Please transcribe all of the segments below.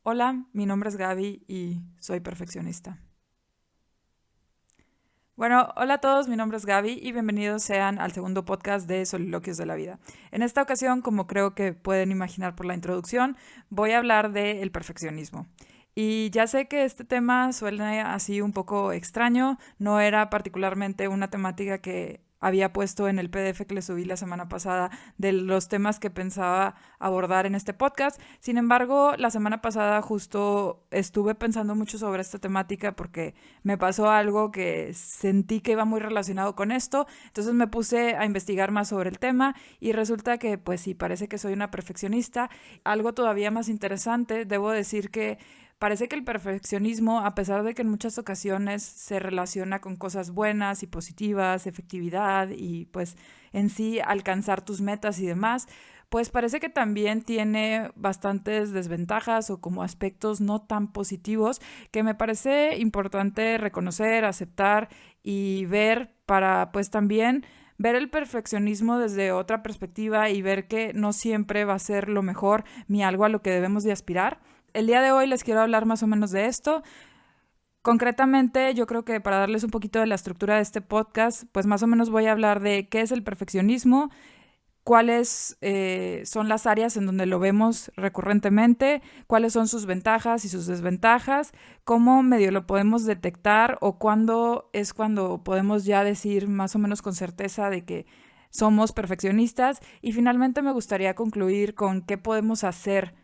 Hola, mi nombre es Gaby y soy perfeccionista. Bueno, hola a todos, mi nombre es Gaby y bienvenidos sean al segundo podcast de Soliloquios de la Vida. En esta ocasión, como creo que pueden imaginar por la introducción, voy a hablar del perfeccionismo. Y ya sé que este tema suena así un poco extraño, no era particularmente una temática que había puesto en el PDF que le subí la semana pasada de los temas que pensaba abordar en este podcast. Sin embargo, la semana pasada justo estuve pensando mucho sobre esta temática porque me pasó algo que sentí que iba muy relacionado con esto, entonces me puse a investigar más sobre el tema y resulta que pues sí, parece que soy una perfeccionista. Algo todavía más interesante, debo decir que parece que el perfeccionismo, a pesar de que en muchas ocasiones se relaciona con cosas buenas y positivas, efectividad y pues en sí alcanzar tus metas y demás, pues parece que también tiene bastantes desventajas o como aspectos no tan positivos que me parece importante reconocer, aceptar y ver para pues también ver el perfeccionismo desde otra perspectiva y ver que no siempre va a ser lo mejor ni algo a lo que debemos de aspirar. El día de hoy les quiero hablar más o menos de esto. Concretamente, yo creo que para darles un poquito de la estructura de este podcast, pues más o menos voy a hablar de qué es el perfeccionismo, cuáles son las áreas en donde lo vemos recurrentemente, cuáles son sus ventajas y sus desventajas, cómo medio lo podemos detectar o cuándo es cuando podemos ya decir más o menos con certeza de que somos perfeccionistas. Y finalmente me gustaría concluir con qué podemos hacer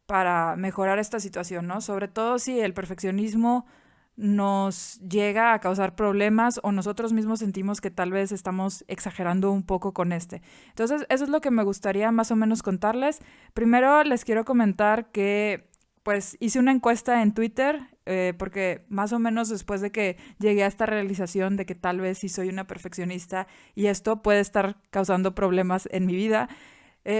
para mejorar esta situación, ¿no? Sobre todo si el perfeccionismo nos llega a causar problemas o nosotros mismos sentimos que tal vez estamos exagerando un poco con este. Entonces, eso es lo que me gustaría más o menos contarles. Primero les quiero comentar que pues hice una encuesta en Twitter porque más o menos después de que llegué a esta realización de que tal vez sí soy una perfeccionista y esto puede estar causando problemas en mi vida,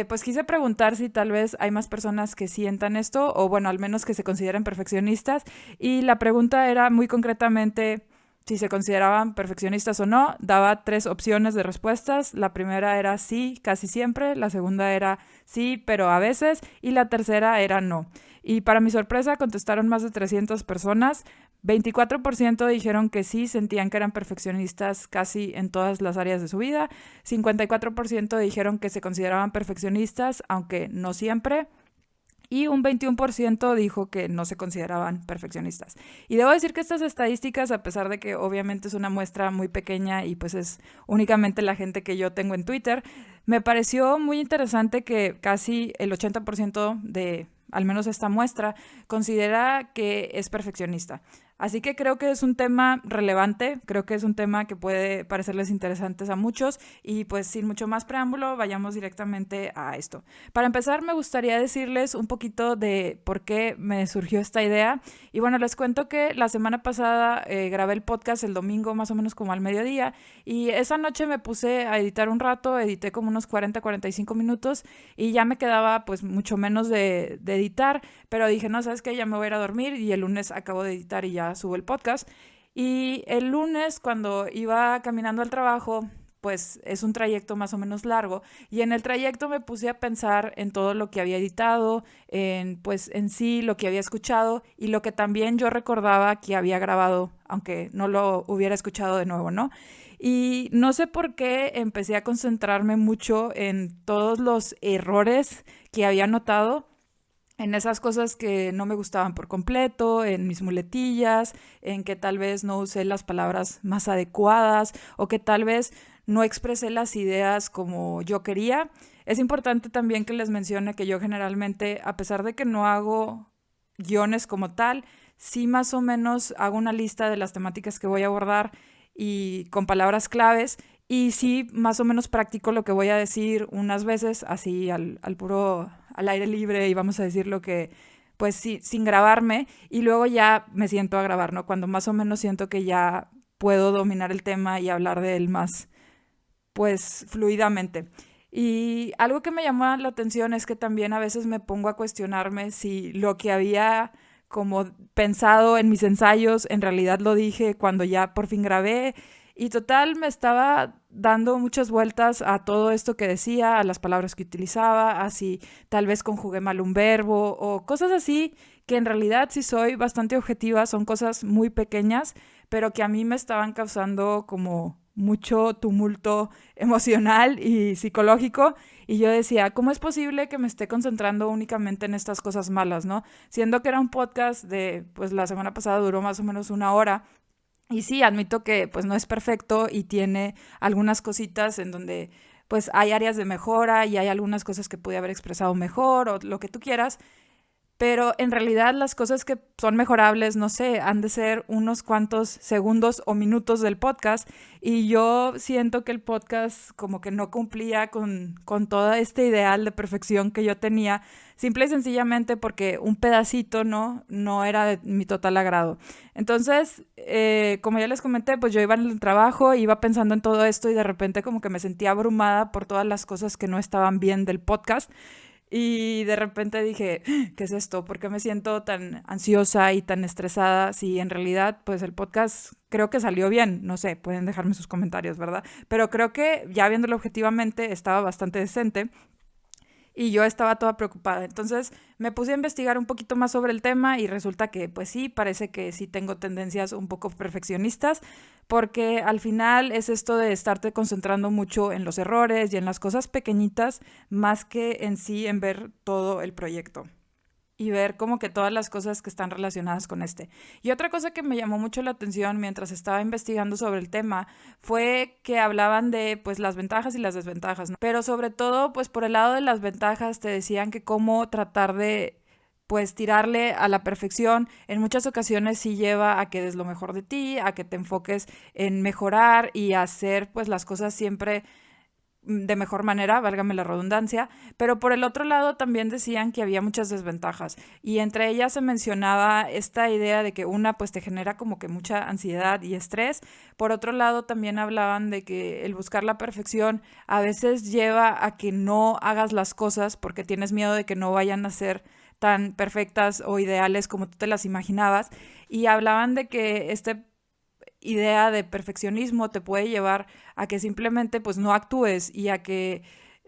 pues quise preguntar si tal vez hay más personas que sientan esto o bueno, al menos que se consideren perfeccionistas. Y la pregunta era muy concretamente si se consideraban perfeccionistas o no. Daba tres opciones de respuestas. La primera era sí, casi siempre. La segunda era sí, pero a veces. Y la tercera era no. Y para mi sorpresa contestaron más de 300 personas. 24% dijeron que sí, sentían que eran perfeccionistas casi en todas las áreas de su vida. 54% dijeron que se consideraban perfeccionistas, aunque no siempre. Y un 21% dijo que no se consideraban perfeccionistas. Y debo decir que estas estadísticas, a pesar de que obviamente es una muestra muy pequeña y pues es únicamente la gente que yo tengo en Twitter, me pareció muy interesante que casi el 80% de al menos esta muestra considera que es perfeccionista. Así que creo que es un tema relevante, creo que es un tema que puede parecerles interesantes a muchos y pues sin mucho más preámbulo vayamos directamente a esto. Para empezar me gustaría decirles un poquito de por qué me surgió esta idea y bueno, les cuento que la semana pasada grabé el podcast el domingo más o menos como al mediodía y esa noche me puse a editar un rato, edité como unos 40-45 minutos y ya me quedaba pues mucho menos de editar, pero dije, no, ¿sabes qué? Ya me voy a ir a dormir y el lunes acabo de editar y ya subo el podcast. Y el lunes cuando iba caminando al trabajo, pues es un trayecto más o menos largo y en el trayecto me puse a pensar en todo lo que había editado, en pues en sí lo que había escuchado y lo que también yo recordaba que había grabado, aunque no lo hubiera escuchado de nuevo, ¿no? Y no sé por qué empecé a concentrarme mucho en todos los errores que había notado en esas cosas que no me gustaban por completo, en mis muletillas, en que tal vez no usé las palabras más adecuadas o que tal vez no expresé las ideas como yo quería. Es importante también que les mencione que yo generalmente, a pesar de que no hago guiones como tal, sí más o menos hago una lista de las temáticas que voy a abordar y con palabras claves y sí más o menos practico lo que voy a decir unas veces así al puro al aire libre y vamos a decir lo que pues sí, sin grabarme y luego ya me siento a grabar, ¿no? Cuando más o menos siento que ya puedo dominar el tema y hablar de él más pues fluidamente. Y algo que me llama la atención es que también a veces me pongo a cuestionarme si lo que había como pensado en mis ensayos en realidad lo dije cuando ya por fin grabé. Y total me estaba dando muchas vueltas a todo esto que decía, a las palabras que utilizaba, a si tal vez conjugué mal un verbo o cosas así que en realidad sí soy bastante objetiva, son cosas muy pequeñas, pero que a mí me estaban causando como mucho tumulto emocional y psicológico, y yo decía, ¿cómo es posible que me esté concentrando únicamente en estas cosas malas, ¿no? Siendo que era un podcast de, pues la semana pasada duró más o menos 1 hora, y sí, admito que pues no es perfecto y tiene algunas cositas en donde pues hay áreas de mejora y hay algunas cosas que pude haber expresado mejor o lo que tú quieras, pero en realidad las cosas que son mejorables, no sé, han de ser unos cuantos segundos o minutos del podcast. Y yo siento que el podcast como que no cumplía con todo este ideal de perfección que yo tenía, simple y sencillamente porque un pedacito no era de mi total agrado. Entonces, como ya les comenté, pues yo iba en el trabajo, iba pensando en todo esto y de repente como que me sentía abrumada por todas las cosas que no estaban bien del podcast. Y de repente dije, ¿qué es esto? ¿Por qué me siento tan ansiosa y tan estresada? Si en realidad, pues el podcast creo que salió bien. No sé, pueden dejarme sus comentarios, ¿verdad? Pero creo que ya viéndolo objetivamente estaba bastante decente y yo estaba toda preocupada. Entonces me puse a investigar un poquito más sobre el tema y resulta que pues sí, parece que sí tengo tendencias un poco perfeccionistas, porque al final es esto de estarte concentrando mucho en los errores y en las cosas pequeñitas más que en sí en ver todo el proyecto y ver como que todas las cosas que están relacionadas con este. Y otra cosa que me llamó mucho la atención mientras estaba investigando sobre el tema fue que hablaban de pues las ventajas y las desventajas, ¿no? Pero sobre todo pues por el lado de las ventajas te decían que cómo tratar de pues tirarle a la perfección en muchas ocasiones sí lleva a que des lo mejor de ti, a que te enfoques en mejorar y hacer pues las cosas siempre de mejor manera, válgame la redundancia, pero por el otro lado también decían que había muchas desventajas y entre ellas se mencionaba esta idea de que una pues te genera como que mucha ansiedad y estrés, por otro lado también hablaban de que el buscar la perfección a veces lleva a que no hagas las cosas porque tienes miedo de que no vayan a ser tan perfectas o ideales como tú te las imaginabas y hablaban de que este idea de perfeccionismo te puede llevar a que simplemente pues no actúes y a que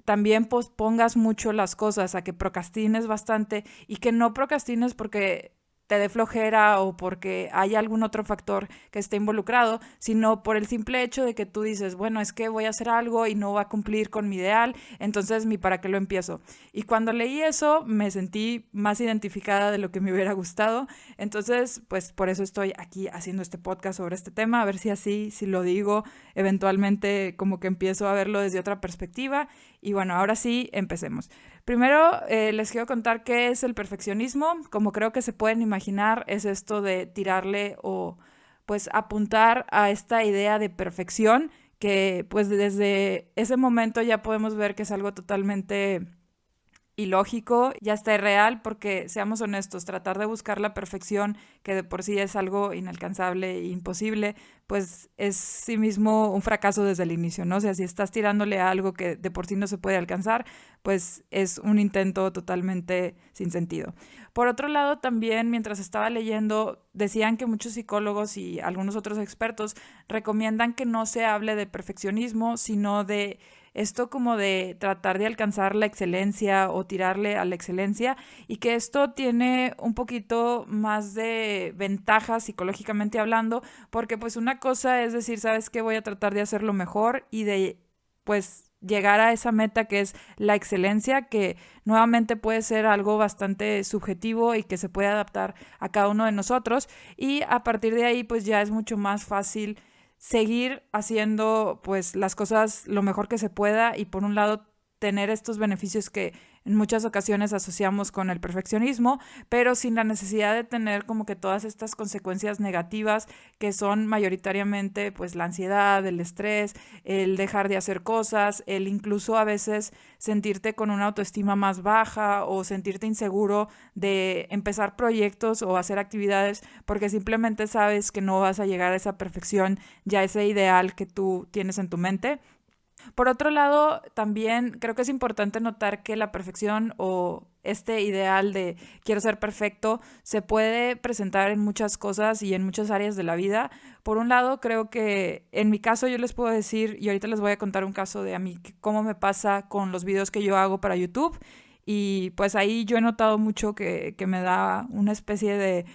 también pospongas mucho las cosas, a que procrastines bastante y que no procrastines porque te dé flojera o porque hay algún otro factor que esté involucrado, sino por el simple hecho de que tú dices, bueno, es que voy a hacer algo y no va a cumplir con mi ideal, entonces ni para qué lo empiezo. Y cuando leí eso me sentí más identificada de lo que me hubiera gustado, entonces pues por eso estoy aquí haciendo este podcast sobre este tema, a ver si así, si lo digo, eventualmente como que empiezo a verlo desde otra perspectiva. Y bueno, ahora sí, empecemos. Primero, les quiero contar qué es el perfeccionismo. Como creo que se pueden imaginar, es esto de tirarle o pues apuntar a esta idea de perfección que pues desde ese momento ya podemos ver que es algo totalmente ilógico y hasta irreal porque, seamos honestos, tratar de buscar la perfección, que de por sí es algo inalcanzable e imposible, pues es sí mismo un fracaso desde el inicio, ¿no? O sea, si estás tirándole a algo que de por sí no se puede alcanzar, pues es un intento totalmente sin sentido. Por otro lado, también mientras estaba leyendo, decían que muchos psicólogos y algunos otros expertos recomiendan que no se hable de perfeccionismo, sino de esto como de tratar de alcanzar la excelencia o tirarle a la excelencia y que esto tiene un poquito más de ventajas psicológicamente hablando, porque pues una cosa es decir, ¿sabes qué? Voy a tratar de hacerlo mejor y de pues llegar a esa meta que es la excelencia, que nuevamente puede ser algo bastante subjetivo y que se puede adaptar a cada uno de nosotros y a partir de ahí pues ya es mucho más fácil seguir haciendo pues las cosas lo mejor que se pueda y por un lado tener estos beneficios que en muchas ocasiones asociamos con el perfeccionismo, pero sin la necesidad de tener como que todas estas consecuencias negativas que son mayoritariamente pues la ansiedad, el estrés, el dejar de hacer cosas, el incluso a veces sentirte con una autoestima más baja o sentirte inseguro de empezar proyectos o hacer actividades porque simplemente sabes que no vas a llegar a esa perfección, ya ese ideal que tú tienes en tu mente. Por otro lado, también creo que es importante notar que la perfección o este ideal de quiero ser perfecto se puede presentar en muchas cosas y en muchas áreas de la vida. Por un lado, creo que en mi caso yo les puedo decir, y ahorita les voy a contar un caso de a mí, cómo me pasa con los videos que yo hago para YouTube. y pues ahí yo he notado mucho que me da una especie de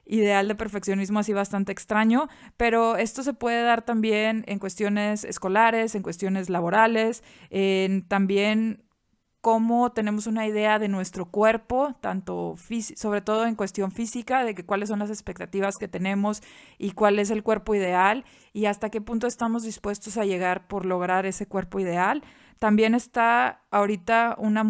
ideal de perfeccionismo así bastante extraño, pero esto se puede dar también en cuestiones escolares, en cuestiones laborales, en también cómo tenemos una idea de nuestro cuerpo, tanto sobre todo en cuestión física, de que cuáles son las expectativas que tenemos y cuál es el cuerpo ideal y hasta qué punto estamos dispuestos a llegar por lograr ese cuerpo ideal. También está ahorita una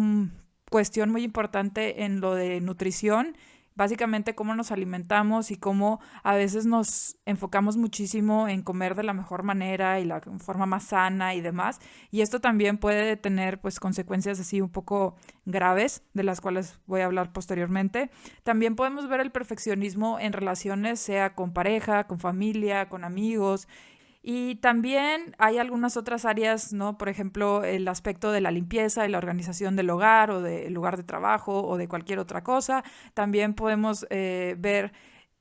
cuestión muy importante en lo de nutrición, básicamente cómo nos alimentamos y cómo a veces nos enfocamos muchísimo en comer de la mejor manera y la forma más sana y demás. Y esto también puede tener pues consecuencias así un poco graves, de las cuales voy a hablar posteriormente. También podemos ver el perfeccionismo en relaciones, sea con pareja, con familia, con amigos. Y también hay algunas otras áreas, ¿no? Por ejemplo, el aspecto de la limpieza y la organización del hogar o del lugar de trabajo o de cualquier otra cosa. También podemos ver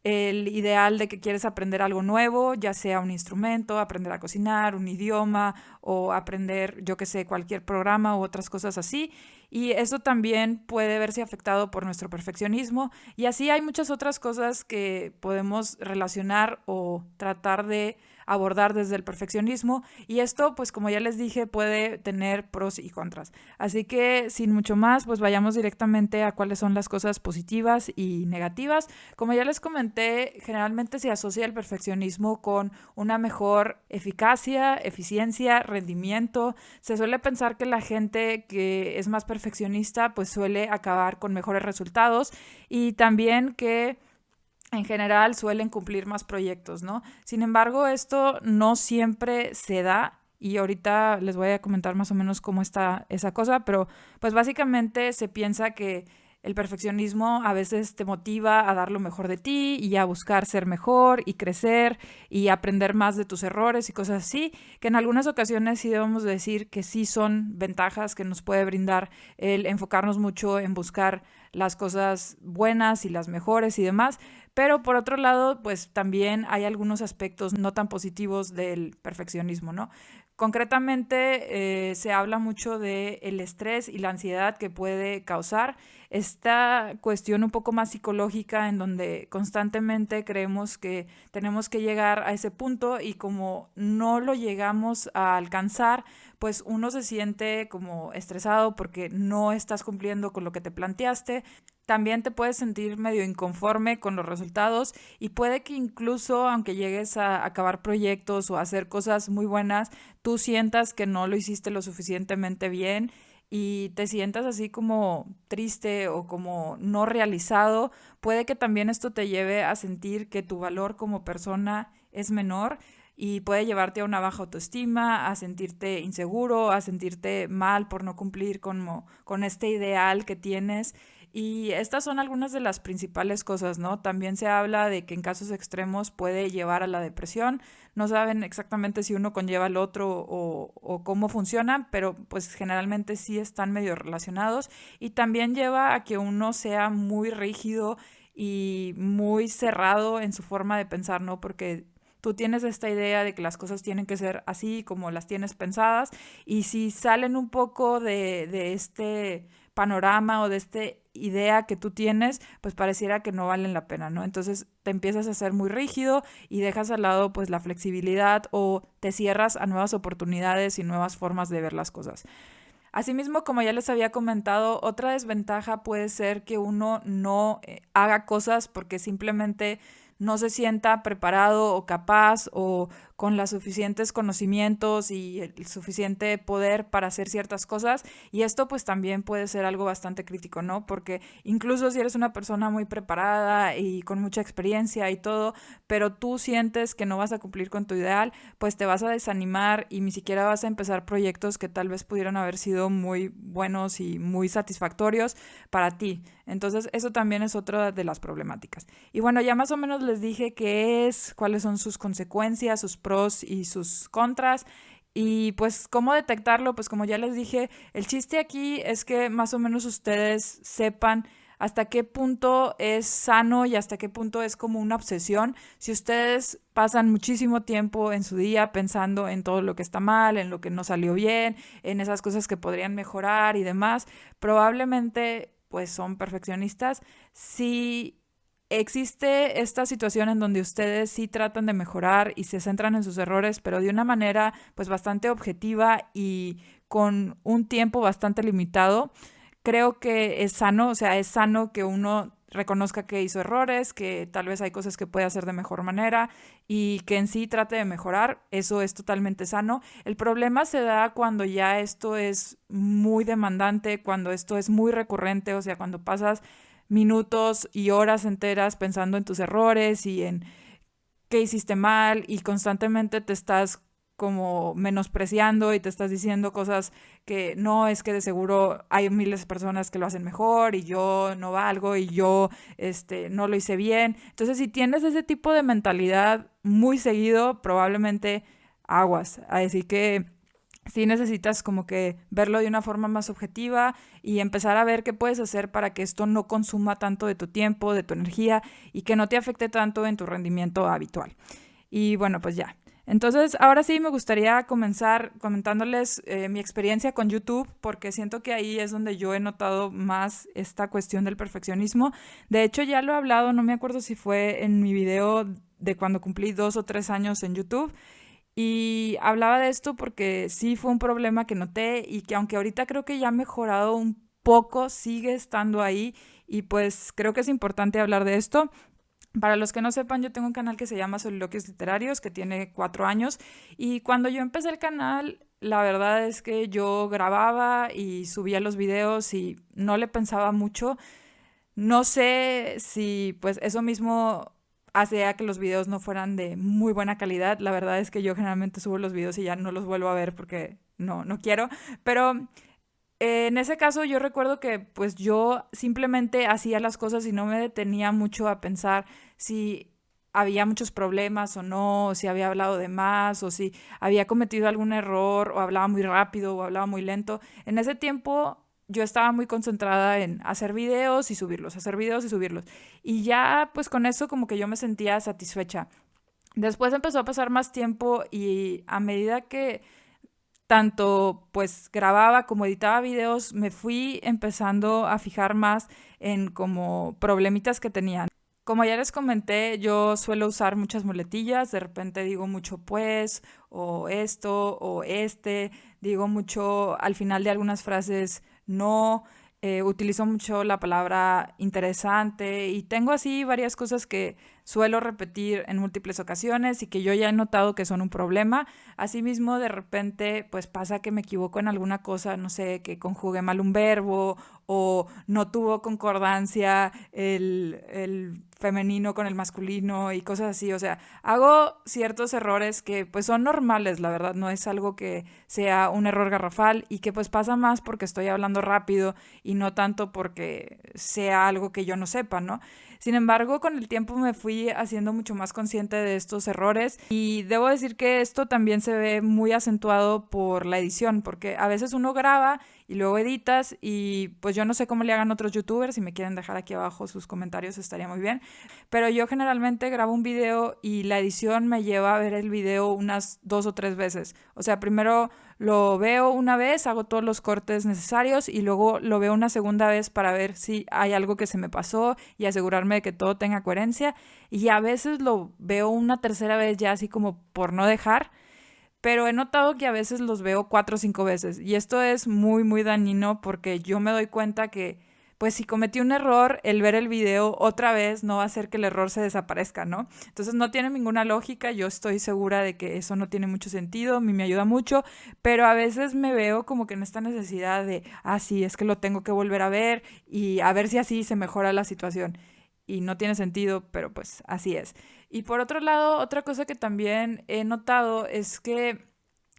el ideal de que quieres aprender algo nuevo, ya sea un instrumento, aprender a cocinar, un idioma o aprender, yo que sé, cualquier programa u otras cosas así. Y eso también puede verse afectado por nuestro perfeccionismo. Y así hay muchas otras cosas que podemos relacionar o tratar de abordar desde el perfeccionismo y esto pues como ya les dije puede tener pros y contras. Así que sin mucho más pues vayamos directamente a cuáles son las cosas positivas y negativas. Como ya les comenté, generalmente se asocia el perfeccionismo con una mejor eficacia, eficiencia, rendimiento. Se suele pensar que la gente que es más perfeccionista pues suele acabar con mejores resultados y también que en general suelen cumplir más proyectos, ¿no? Sin embargo, esto no siempre se da y ahorita les voy a comentar más o menos cómo está esa cosa, pero pues básicamente se piensa que el perfeccionismo a veces te motiva a dar lo mejor de ti y a buscar ser mejor y crecer y aprender más de tus errores y cosas así, que en algunas ocasiones sí debemos decir que sí son ventajas que nos puede brindar el enfocarnos mucho en buscar las cosas buenas y las mejores y demás, pero por otro lado, pues también hay algunos aspectos no tan positivos del perfeccionismo, ¿no? Concretamente, se habla mucho del estrés y la ansiedad que puede causar esta cuestión un poco más psicológica en donde constantemente creemos que tenemos que llegar a ese punto y como no lo llegamos a alcanzar, pues uno se siente como estresado porque no estás cumpliendo con lo que te planteaste. También te puedes sentir medio inconforme con los resultados y puede que incluso aunque llegues a acabar proyectos o a hacer cosas muy buenas, tú sientas que no lo hiciste lo suficientemente bien y te sientas así como triste o como no realizado. Puede que también esto te lleve a sentir que tu valor como persona es menor y puede llevarte a una baja autoestima, a sentirte inseguro, a sentirte mal por no cumplir con este ideal que tienes. Y estas son algunas de las principales cosas, ¿no? También se habla de que en casos extremos puede llevar a la depresión. No saben exactamente si uno conlleva al otro o cómo funcionan, pero pues generalmente sí están medio relacionados. Y también lleva a que uno sea muy rígido y muy cerrado en su forma de pensar, ¿no? Porque tú tienes esta idea de que las cosas tienen que ser así como las tienes pensadas y si salen un poco de este panorama o de esta idea que tú tienes, pues pareciera que no valen la pena, ¿no? Entonces te empiezas a ser muy rígido y dejas al lado pues la flexibilidad o te cierras a nuevas oportunidades y nuevas formas de ver las cosas. Asimismo, como ya les había comentado, otra desventaja puede ser que uno no haga cosas porque simplemente no se sienta preparado o capaz o con los suficientes conocimientos y el suficiente poder para hacer ciertas cosas. Y esto pues también puede ser algo bastante crítico, ¿no? Porque incluso si eres una persona muy preparada y con mucha experiencia y todo, pero tú sientes que no vas a cumplir con tu ideal, pues te vas a desanimar y ni siquiera vas a empezar proyectos que tal vez pudieran haber sido muy buenos y muy satisfactorios para ti. Entonces eso también es otra de las problemáticas. Y bueno, ya más o menos les dije qué es, cuáles son sus consecuencias, sus pros y sus contras. Y pues cómo detectarlo, pues como ya les dije, el chiste aquí es que más o menos ustedes sepan hasta qué punto es sano y hasta qué punto es como una obsesión. Si ustedes pasan muchísimo tiempo en su día pensando en todo lo que está mal, en lo que no salió bien, en esas cosas que podrían mejorar y demás, probablemente pues son perfeccionistas. Si existe esta situación en donde ustedes sí tratan de mejorar y se centran en sus errores, pero de una manera pues bastante objetiva y con un tiempo bastante limitado, creo que es sano, o sea, es sano que uno reconozca que hizo errores, que tal vez hay cosas que puede hacer de mejor manera y que en sí trate de mejorar, eso es totalmente sano. El problema se da cuando ya esto es muy demandante, cuando esto es muy recurrente, o sea, cuando pasas minutos y horas enteras pensando en tus errores y en qué hiciste mal y constantemente te estás como menospreciando y te estás diciendo cosas que no, es que de seguro hay miles de personas que lo hacen mejor y yo no valgo y yo no lo hice bien. Entonces, si tienes ese tipo de mentalidad muy seguido, probablemente aguas. Así que sí necesitas como que verlo de una forma más objetiva y empezar a ver qué puedes hacer para que esto no consuma tanto de tu tiempo, de tu energía y que no te afecte tanto en tu rendimiento habitual. Y bueno, pues ya. Entonces, ahora sí me gustaría comenzar comentándoles mi experiencia con YouTube, porque siento que ahí es donde yo he notado más esta cuestión del perfeccionismo. De hecho, ya lo he hablado, no me acuerdo si fue en mi video de cuando cumplí 2 o 3 años en YouTube. Y hablaba de esto porque sí fue un problema que noté y que aunque ahorita creo que ya ha mejorado un poco, sigue estando ahí y pues creo que es importante hablar de esto. Para los que no sepan, yo tengo un canal que se llama Soliloquios Literarios, que tiene 4 años, y cuando yo empecé el canal, la verdad es que yo grababa y subía los videos y no le pensaba mucho. No sé si pues eso mismo hacía que los videos no fueran de muy buena calidad. La verdad es que yo generalmente subo los videos y ya no los vuelvo a ver porque no quiero. Pero en ese caso yo recuerdo que pues yo simplemente hacía las cosas y no me detenía mucho a pensar si había muchos problemas o no, o si había hablado de más, o si había cometido algún error, o hablaba muy rápido, o hablaba muy lento. En ese tiempo yo estaba muy concentrada en hacer videos y subirlos, hacer videos y subirlos. Y ya pues con eso como que yo me sentía satisfecha. Después empezó a pasar más tiempo y a medida que tanto pues grababa como editaba videos, me fui empezando a fijar más en como problemitas que tenían. Como ya les comenté, yo suelo usar muchas muletillas, de repente digo mucho pues, o esto, o digo mucho al final de algunas frases no, utilizo mucho la palabra interesante y tengo así varias cosas que suelo repetir en múltiples ocasiones y que yo ya he notado que son un problema. Asimismo, de repente, pues pasa que me equivoco en alguna cosa, no sé, que conjugué mal un verbo o no tuvo concordancia el femenino con el masculino y cosas así. O sea, hago ciertos errores que pues son normales, la verdad, no es algo que sea un error garrafal y que pues pasa más porque estoy hablando rápido y no tanto porque sea algo que yo no sepa, ¿no? Sin embargo, con el tiempo me fui haciendo mucho más consciente de estos errores y debo decir que esto también se ve muy acentuado por la edición, porque a veces uno graba y luego editas y pues yo no sé cómo le hagan otros youtubers, si me quieren dejar aquí abajo sus comentarios estaría muy bien, pero yo generalmente grabo un video y la edición me lleva a ver el video unas 2 o 3 veces. O sea, primero lo veo una vez, hago todos los cortes necesarios y luego lo veo una segunda vez para ver si hay algo que se me pasó y asegurarme de que todo tenga coherencia. Y a veces lo veo una tercera vez ya así como por no dejar, pero he notado que a veces los veo 4 o 5 veces y esto es muy, muy dañino porque yo me doy cuenta que, pues si cometí un error, el ver el video otra vez no va a hacer que el error se desaparezca, ¿no? Entonces no tiene ninguna lógica, yo estoy segura de que eso no tiene mucho sentido, a mí me ayuda mucho, pero a veces me veo como que en esta necesidad de, sí, es que lo tengo que volver a ver y a ver si así se mejora la situación. Y no tiene sentido, pero pues así es. Y por otro lado, otra cosa que también he notado es que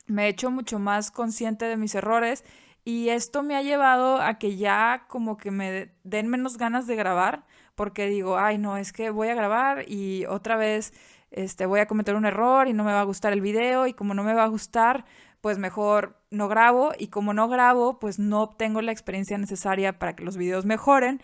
me he hecho mucho más consciente de mis errores y esto me ha llevado a que ya como que me den menos ganas de grabar porque digo, ay no, es que voy a grabar y otra vez voy a cometer un error y no me va a gustar el video y como no me va a gustar, pues mejor no grabo y como no grabo, pues no obtengo la experiencia necesaria para que los videos mejoren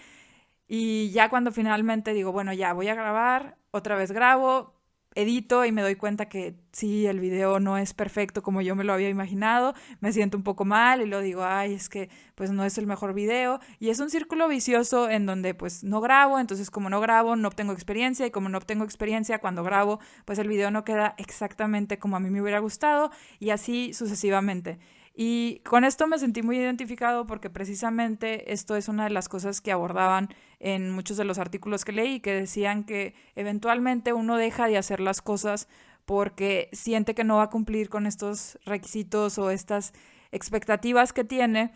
Y ya cuando finalmente digo, bueno, ya voy a grabar, otra vez grabo, edito y me doy cuenta que sí, el video no es perfecto como yo me lo había imaginado, me siento un poco mal y lo digo, ay, es que pues no es el mejor video. Y es un círculo vicioso en donde pues no grabo, entonces como no grabo no obtengo experiencia y como no obtengo experiencia cuando grabo, pues el video no queda exactamente como a mí me hubiera gustado y así sucesivamente. Y con esto me sentí muy identificado porque precisamente esto es una de las cosas que abordaban en muchos de los artículos que leí, que decían que eventualmente uno deja de hacer las cosas porque siente que no va a cumplir con estos requisitos o estas expectativas que tiene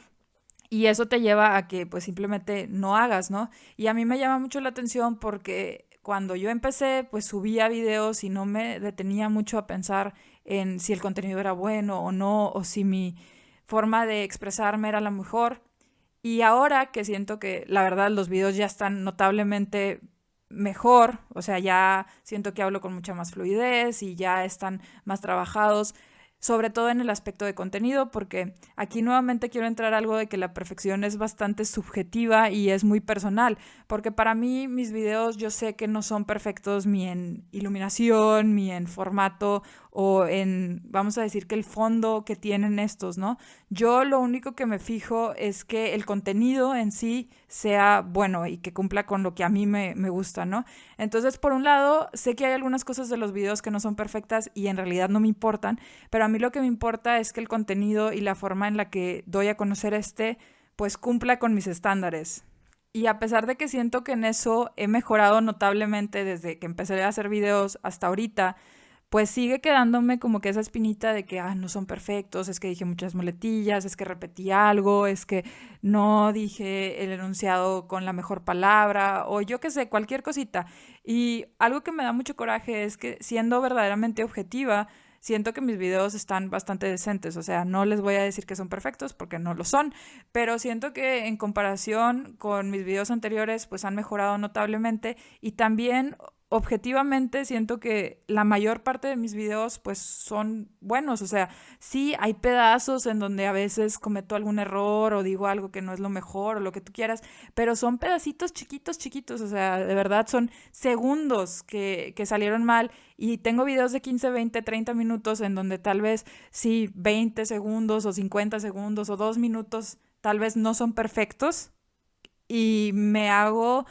y eso te lleva a que pues simplemente no hagas, ¿no? Y a mí me llama mucho la atención porque cuando yo empecé pues subía videos y no me detenía mucho a pensar en si el contenido era bueno o no, o si mi forma de expresarme era la mejor. Y ahora que siento que la verdad los videos ya están notablemente mejor, o sea, ya siento que hablo con mucha más fluidez y ya están más trabajados, sobre todo en el aspecto de contenido, porque aquí nuevamente quiero entrar a algo de que la perfección es bastante subjetiva y es muy personal, porque para mí mis videos yo sé que no son perfectos ni en iluminación, ni en formato o en, vamos a decir que el fondo que tienen estos, ¿no? Yo lo único que me fijo es que el contenido en sí sea bueno y que cumpla con lo que a mí me gusta, ¿no? Entonces, por un lado, sé que hay algunas cosas de los videos que no son perfectas y en realidad no me importan, pero a mí lo que me importa es que el contenido y la forma en la que doy a conocer pues cumpla con mis estándares. Y a pesar de que siento que en eso he mejorado notablemente desde que empecé a hacer videos hasta ahorita, pues sigue quedándome como que esa espinita de que no son perfectos, es que dije muchas muletillas, es que repetí algo, es que no dije el enunciado con la mejor palabra o yo qué sé, cualquier cosita. Y algo que me da mucho coraje es que siendo verdaderamente objetiva, siento que mis videos están bastante decentes, o sea, no les voy a decir que son perfectos porque no lo son, pero siento que en comparación con mis videos anteriores, pues han mejorado notablemente y también objetivamente siento que la mayor parte de mis videos pues son buenos, o sea, sí hay pedazos en donde a veces cometo algún error o digo algo que no es lo mejor o lo que tú quieras, pero son pedacitos chiquitos, chiquitos, o sea, de verdad son segundos que salieron mal y tengo videos de 15, 20, 30 minutos en donde tal vez sí 20 segundos o 50 segundos o 2 minutos tal vez no son perfectos y me hago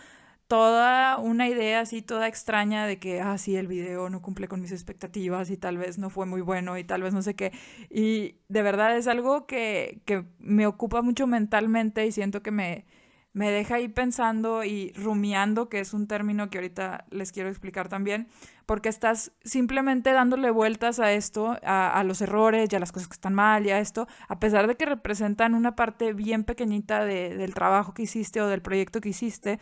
toda una idea así toda extraña de que, sí, el video no cumple con mis expectativas y tal vez no fue muy bueno y tal vez no sé qué. Y de verdad es algo que me ocupa mucho mentalmente y siento que me deja ahí pensando y rumiando, que es un término que ahorita les quiero explicar también, porque estás simplemente dándole vueltas a esto, a los errores y a las cosas que están mal y a esto, a pesar de que representan una parte bien pequeñita del trabajo que hiciste o del proyecto que hiciste.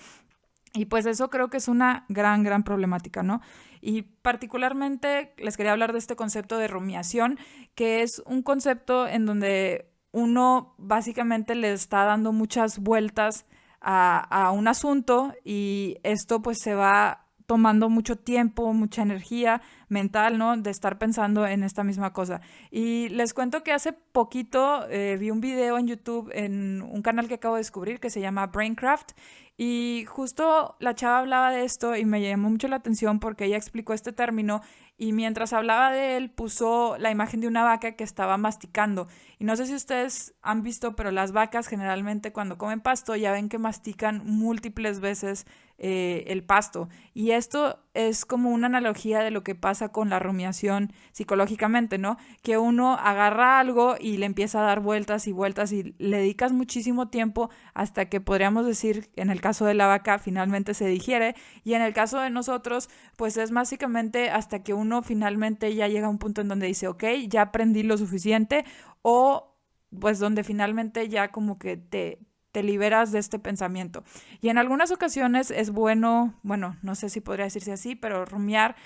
Y pues eso creo que es una gran, gran problemática, ¿no? Y particularmente les quería hablar de este concepto de rumiación, que es un concepto en donde uno básicamente le está dando muchas vueltas a un asunto y esto pues se va tomando mucho tiempo, mucha energía mental, ¿no? De estar pensando en esta misma cosa. Y les cuento que hace poquito vi un video en YouTube en un canal que acabo de descubrir que se llama Braincraft y justo la chava hablaba de esto y me llamó mucho la atención porque ella explicó este término y mientras hablaba de él puso la imagen de una vaca que estaba masticando. Y no sé si ustedes han visto, pero las vacas generalmente cuando comen pasto ya ven que mastican múltiples veces el pasto. Y esto es como una analogía de lo que pasa con la rumiación psicológicamente, ¿no? Que uno agarra algo y le empieza a dar vueltas y vueltas y le dedicas muchísimo tiempo hasta que podríamos decir, en el caso de la vaca, finalmente se digiere. Y en el caso de nosotros, pues es básicamente hasta que uno finalmente ya llega a un punto en donde dice, ok, ya aprendí lo suficiente o pues donde finalmente ya como que te liberas de este pensamiento. Y en algunas ocasiones es bueno, bueno, no sé si podría decirse así, pero rumiar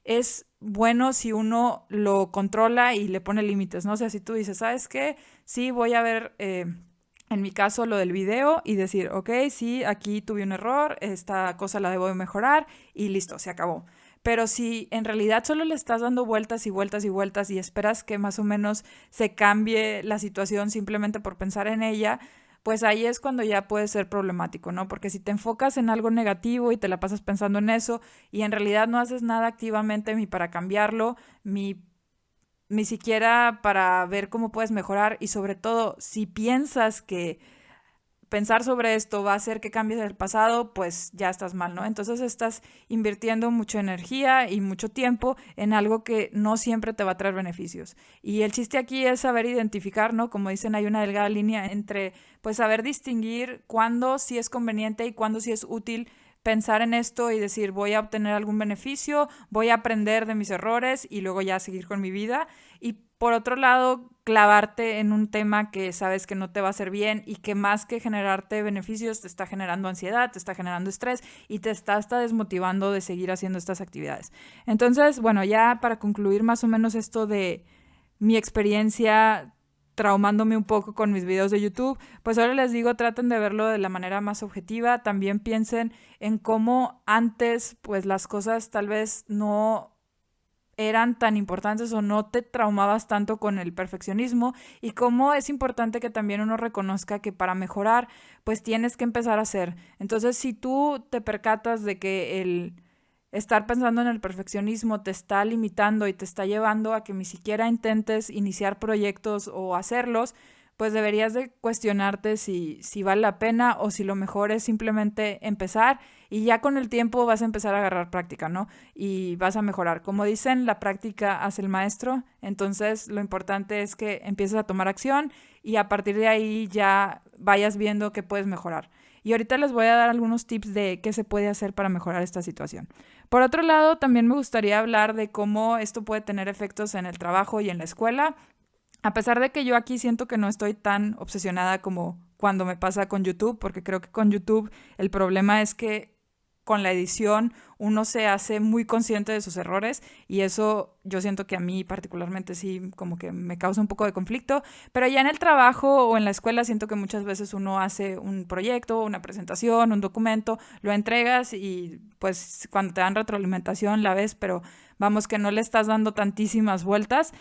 es bueno si uno lo controla y le pone límites, ¿no? O sea, si tú dices, ¿sabes qué? Sí, voy a ver, en mi caso, lo del video y decir, ok, sí, aquí tuve un error, esta cosa la debo de mejorar y listo, se acabó. Pero si en realidad solo le estás dando vueltas y vueltas y vueltas y esperas que más o menos se cambie la situación simplemente por pensar en ella, pues ahí es cuando ya puede ser problemático, ¿no? Porque si te enfocas en algo negativo y te la pasas pensando en eso y en realidad no haces nada activamente ni para cambiarlo, ni siquiera para ver cómo puedes mejorar y sobre todo si piensas que pensar sobre esto va a hacer que cambies el pasado, pues ya estás mal, ¿no? Entonces estás invirtiendo mucha energía y mucho tiempo en algo que no siempre te va a traer beneficios. Y el chiste aquí es saber identificar, ¿no? Como dicen, hay una delgada línea entre, pues, saber distinguir cuándo sí es conveniente y cuándo sí es útil pensar en esto y decir, voy a obtener algún beneficio, voy a aprender de mis errores y luego ya seguir con mi vida. Y por otro lado, clavarte en un tema que sabes que no te va a hacer bien y que más que generarte beneficios te está generando ansiedad, te está generando estrés y te está hasta desmotivando de seguir haciendo estas actividades. Entonces, bueno, ya para concluir más o menos esto de mi experiencia traumándome un poco con mis videos de YouTube, pues ahora les digo, traten de verlo de la manera más objetiva, también piensen en cómo antes pues las cosas tal vez no eran tan importantes o no te traumabas tanto con el perfeccionismo y cómo es importante que también uno reconozca que para mejorar pues tienes que empezar a hacer. Entonces si tú te percatas de que el estar pensando en el perfeccionismo te está limitando y te está llevando a que ni siquiera intentes iniciar proyectos o hacerlos, pues deberías de cuestionarte si vale la pena o si lo mejor es simplemente empezar y ya con el tiempo vas a empezar a agarrar práctica, ¿no? Y vas a mejorar. Como dicen, la práctica hace el maestro, entonces lo importante es que empieces a tomar acción y a partir de ahí ya vayas viendo que puedes mejorar. Y ahorita les voy a dar algunos tips de qué se puede hacer para mejorar esta situación. Por otro lado, también me gustaría hablar de cómo esto puede tener efectos en el trabajo y en la escuela. A pesar de que yo aquí siento que no estoy tan obsesionada como cuando me pasa con YouTube, porque creo que con YouTube el problema es que con la edición uno se hace muy consciente de sus errores y eso yo siento que a mí particularmente sí como que me causa un poco de conflicto, pero ya en el trabajo o en la escuela siento que muchas veces uno hace un proyecto, una presentación, un documento, lo entregas y pues cuando te dan retroalimentación la ves, pero vamos que no le estás dando tantísimas vueltas.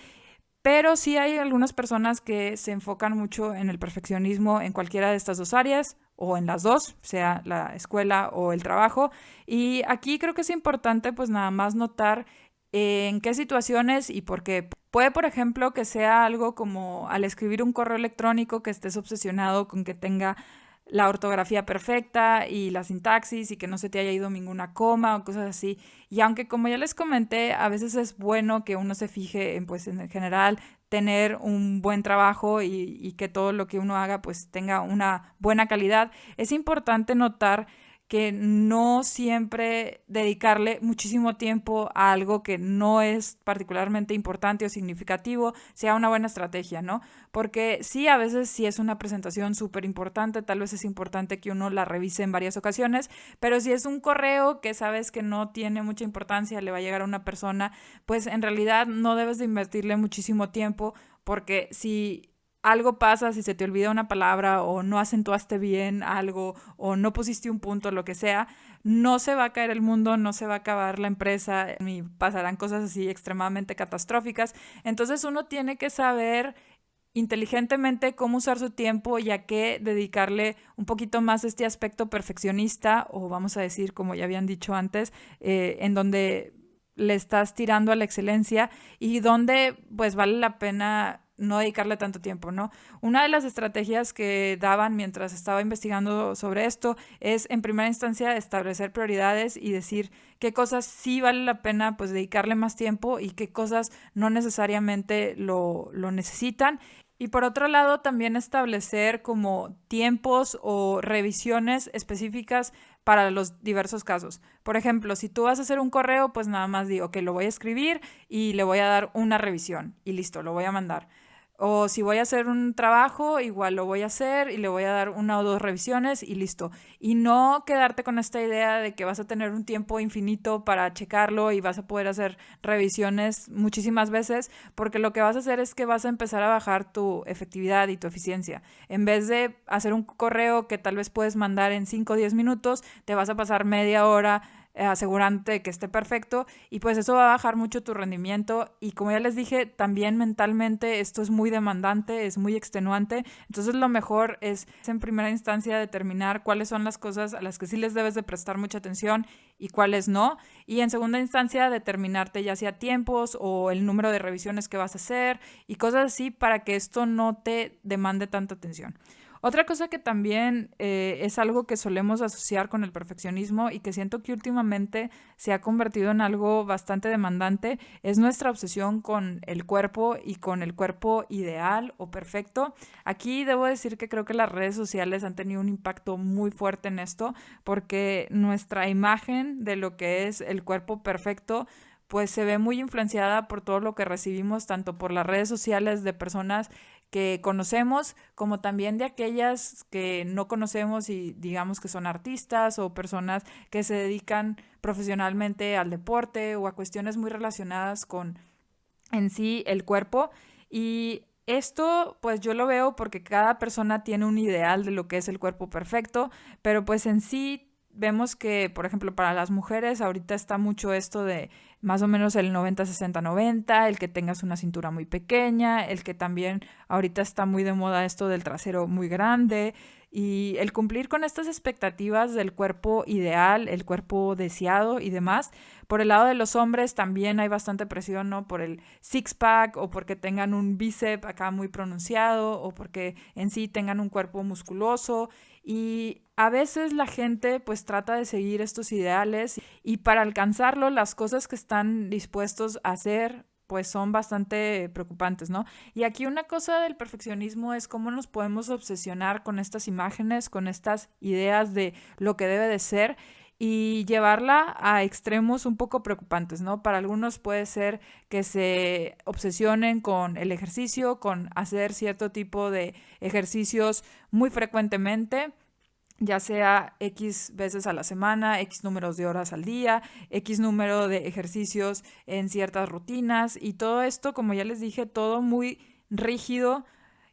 Pero sí hay algunas personas que se enfocan mucho en el perfeccionismo en cualquiera de estas dos áreas o en las dos, sea la escuela o el trabajo. Y aquí creo que es importante pues nada más notar en qué situaciones y por qué. Puede, por ejemplo, que sea algo como al escribir un correo electrónico que estés obsesionado con que tenga la ortografía perfecta y la sintaxis y que no se te haya ido ninguna coma o cosas así. Y aunque como ya les comenté, a veces es bueno que uno se fije en, pues en general, tener un buen trabajo y que todo lo que uno haga pues tenga una buena calidad, es importante notar que no siempre dedicarle muchísimo tiempo a algo que no es particularmente importante o significativo sea una buena estrategia, ¿no? Porque sí, a veces sí es una presentación súper importante, tal vez es importante que uno la revise en varias ocasiones, pero si es un correo que sabes que no tiene mucha importancia, le va a llegar a una persona, pues en realidad no debes de invertirle muchísimo tiempo porque si algo pasa, si se te olvida una palabra o no acentuaste bien algo o no pusiste un punto, lo que sea, no se va a caer el mundo, no se va a acabar la empresa ni pasarán cosas así extremadamente catastróficas. Entonces uno tiene que saber inteligentemente cómo usar su tiempo y a qué dedicarle un poquito más este aspecto perfeccionista o vamos a decir, como ya habían dicho antes, en donde le estás tirando a la excelencia y donde pues vale la pena no dedicarle tanto tiempo, ¿no? Una de las estrategias que daban mientras estaba investigando sobre esto es en primera instancia establecer prioridades y decir qué cosas sí vale la pena pues dedicarle más tiempo y qué cosas no necesariamente lo necesitan. Y por otro lado, también establecer como tiempos o revisiones específicas para los diversos casos. Por ejemplo, si tú vas a hacer un correo, pues nada más digo que lo voy a escribir y le voy a dar una revisión y listo, lo voy a mandar. O si voy a hacer un trabajo, igual lo voy a hacer y le voy a dar una o dos revisiones y listo. Y no quedarte con esta idea de que vas a tener un tiempo infinito para checarlo y vas a poder hacer revisiones muchísimas veces, porque lo que vas a hacer es que vas a empezar a bajar tu efectividad y tu eficiencia. En vez de hacer un correo que tal vez puedes mandar en 5 o 10 minutos, te vas a pasar media hora asegurándote que esté perfecto y pues eso va a bajar mucho tu rendimiento y como ya les dije, también mentalmente esto es muy demandante, es muy extenuante, entonces lo mejor es en primera instancia determinar cuáles son las cosas a las que sí les debes de prestar mucha atención y cuáles no, y en segunda instancia determinarte ya sea tiempos o el número de revisiones que vas a hacer y cosas así para que esto no te demande tanta atención. Otra cosa que también es algo que solemos asociar con el perfeccionismo y que siento que últimamente se ha convertido en algo bastante demandante es nuestra obsesión con el cuerpo y con el cuerpo ideal o perfecto. Aquí debo decir que creo que las redes sociales han tenido un impacto muy fuerte en esto porque nuestra imagen de lo que es el cuerpo perfecto pues se ve muy influenciada por todo lo que recibimos, tanto por las redes sociales de personas que conocemos, como también de aquellas que no conocemos y digamos que son artistas o personas que se dedican profesionalmente al deporte o a cuestiones muy relacionadas con en sí el cuerpo. Y esto pues yo lo veo porque cada persona tiene un ideal de lo que es el cuerpo perfecto, pero pues en sí vemos que, por ejemplo, para las mujeres ahorita está mucho esto de más o menos el 90-60-90, el que tengas una cintura muy pequeña, el que también ahorita está muy de moda esto del trasero muy grande y el cumplir con estas expectativas del cuerpo ideal, el cuerpo deseado y demás. Por el lado de los hombres también hay bastante presión, ¿no? Por el six-pack o porque tengan un bíceps acá muy pronunciado o porque en sí tengan un cuerpo musculoso y a veces la gente pues trata de seguir estos ideales y para alcanzarlo las cosas que están dispuestos a hacer pues son bastante preocupantes, ¿no? Y aquí una cosa del perfeccionismo es cómo nos podemos obsesionar con estas imágenes, con estas ideas de lo que debe de ser y llevarla a extremos un poco preocupantes, ¿no? Para algunos puede ser que se obsesionen con el ejercicio, con hacer cierto tipo de ejercicios muy frecuentemente, ya sea X veces a la semana, X números de horas al día, X número de ejercicios en ciertas rutinas y todo esto, como ya les dije, todo muy rígido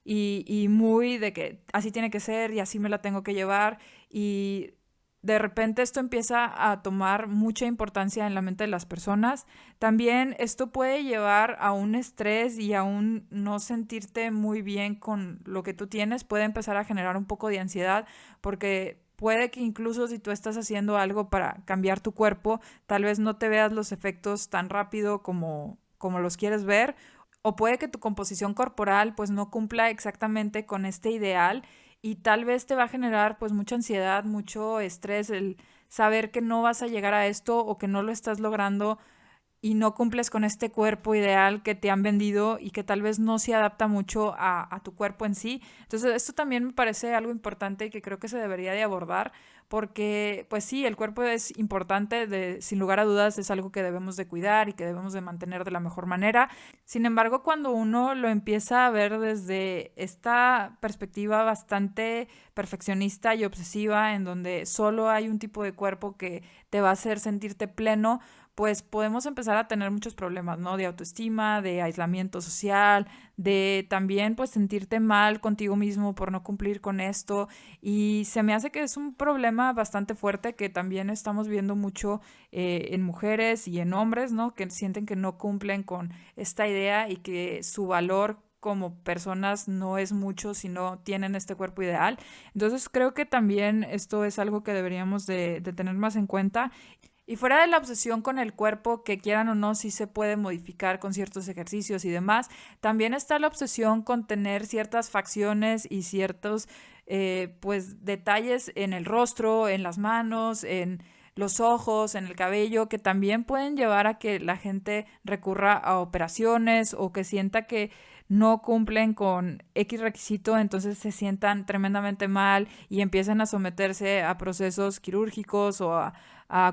y muy de que así tiene que ser y así me la tengo que llevar y de repente esto empieza a tomar mucha importancia en la mente de las personas. También esto puede llevar a un estrés y a un no sentirte muy bien con lo que tú tienes, puede empezar a generar un poco de ansiedad porque puede que incluso si tú estás haciendo algo para cambiar tu cuerpo, tal vez no te veas los efectos tan rápido como los quieres ver, o puede que tu composición corporal pues no cumpla exactamente con este ideal y tal vez te va a generar pues mucha ansiedad, mucho estrés el saber que no vas a llegar a esto o que no lo estás logrando y no cumples con este cuerpo ideal que te han vendido y que tal vez no se adapta mucho a tu cuerpo en sí. Entonces, esto también me parece algo importante y que creo que se debería de abordar porque, pues sí, el cuerpo es importante, sin lugar a dudas es algo que debemos de cuidar y que debemos de mantener de la mejor manera. Sin embargo, cuando uno lo empieza a ver desde esta perspectiva bastante perfeccionista y obsesiva, en donde solo hay un tipo de cuerpo que te va a hacer sentirte pleno, pues podemos empezar a tener muchos problemas, ¿no? De autoestima, de aislamiento social, de también pues sentirte mal contigo mismo por no cumplir con esto. Y se me hace que es un problema bastante fuerte que también estamos viendo mucho en mujeres y en hombres, ¿no? Que sienten que no cumplen con esta idea y que su valor como personas no es mucho si no tienen este cuerpo ideal. Entonces creo que también esto es algo que deberíamos de tener más en cuenta y fuera de la obsesión con el cuerpo, que quieran o no, sí se puede modificar con ciertos ejercicios y demás, también está la obsesión con tener ciertas facciones y ciertos pues detalles en el rostro, en las manos, en los ojos, en el cabello, que también pueden llevar a que la gente recurra a operaciones o que sienta que no cumplen con X requisito, entonces se sientan tremendamente mal y empiezan a someterse a procesos quirúrgicos o a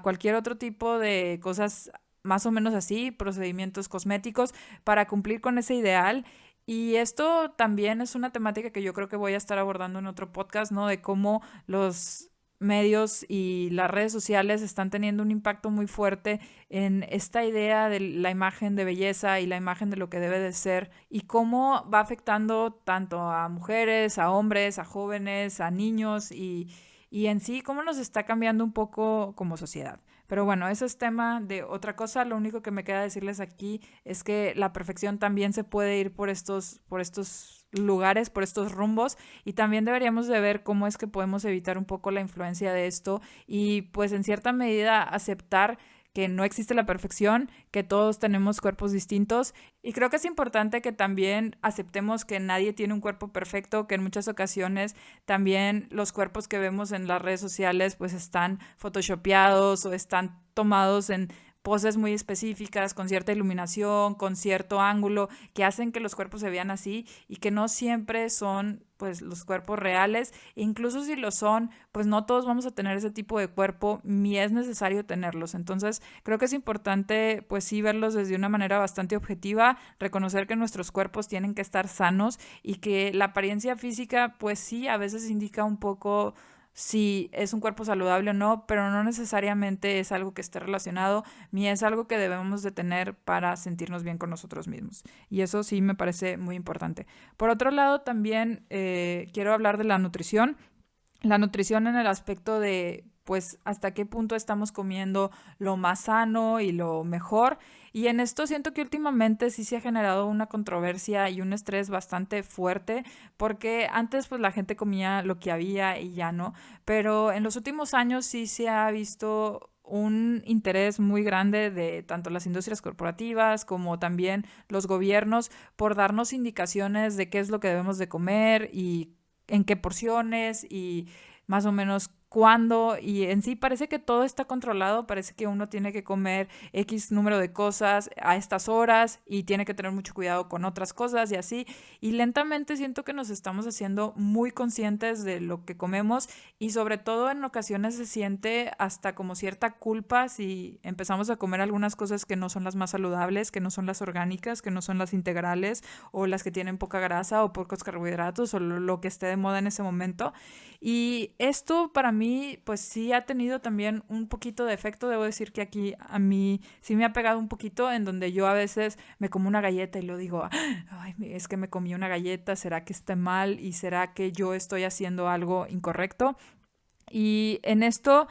cualquier otro tipo de cosas más o menos así, procedimientos cosméticos para cumplir con ese ideal. Y esto también es una temática que yo creo que voy a estar abordando en otro podcast, ¿no? De cómo los medios y las redes sociales están teniendo un impacto muy fuerte en esta idea de la imagen de belleza y la imagen de lo que debe de ser y cómo va afectando tanto a mujeres, a hombres, a jóvenes, a niños y en sí cómo nos está cambiando un poco como sociedad. Pero bueno, ese es tema de otra cosa. Lo único que me queda decirles aquí es que la perfección también se puede ir por estos lugares, por estos rumbos, y también deberíamos de ver cómo es que podemos evitar un poco la influencia de esto y pues en cierta medida aceptar que no existe la perfección, que todos tenemos cuerpos distintos, y creo que es importante que también aceptemos que nadie tiene un cuerpo perfecto, que en muchas ocasiones también los cuerpos que vemos en las redes sociales pues están photoshopeados o están tomados en poses muy específicas, con cierta iluminación, con cierto ángulo, que hacen que los cuerpos se vean así y que no siempre son pues los cuerpos reales. E incluso si lo son, pues no todos vamos a tener ese tipo de cuerpo, ni es necesario tenerlos. Entonces, creo que es importante pues sí verlos desde una manera bastante objetiva, reconocer que nuestros cuerpos tienen que estar sanos y que la apariencia física pues sí a veces indica un poco si es un cuerpo saludable o no, pero no necesariamente es algo que esté relacionado, ni es algo que debemos de tener para sentirnos bien con nosotros mismos. Y eso sí me parece muy importante. Por otro lado, también quiero hablar de la nutrición. La nutrición en el aspecto de, pues, hasta qué punto estamos comiendo lo más sano y lo mejor. Y en esto siento que últimamente sí se ha generado una controversia y un estrés bastante fuerte, porque antes pues la gente comía lo que había y ya no, pero en los últimos años sí se ha visto un interés muy grande de tanto las industrias corporativas como también los gobiernos por darnos indicaciones de qué es lo que debemos de comer y en qué porciones y más o menos cuándo, y en sí parece que todo está controlado, parece que uno tiene que comer X número de cosas a estas horas y tiene que tener mucho cuidado con otras cosas y así, y lentamente siento que nos estamos haciendo muy conscientes de lo que comemos y sobre todo en ocasiones se siente hasta como cierta culpa si empezamos a comer algunas cosas que no son las más saludables, que no son las orgánicas, que no son las integrales o las que tienen poca grasa o pocos carbohidratos o lo que esté de moda en ese momento. Y esto para mí, pues sí ha tenido también un poquito de efecto. Debo decir que aquí a mí sí me ha pegado un poquito en donde yo a veces me como una galleta y lo digo, ay, es que me comí una galleta, ¿será que esté mal? ¿Y será que yo estoy haciendo algo incorrecto? Y en esto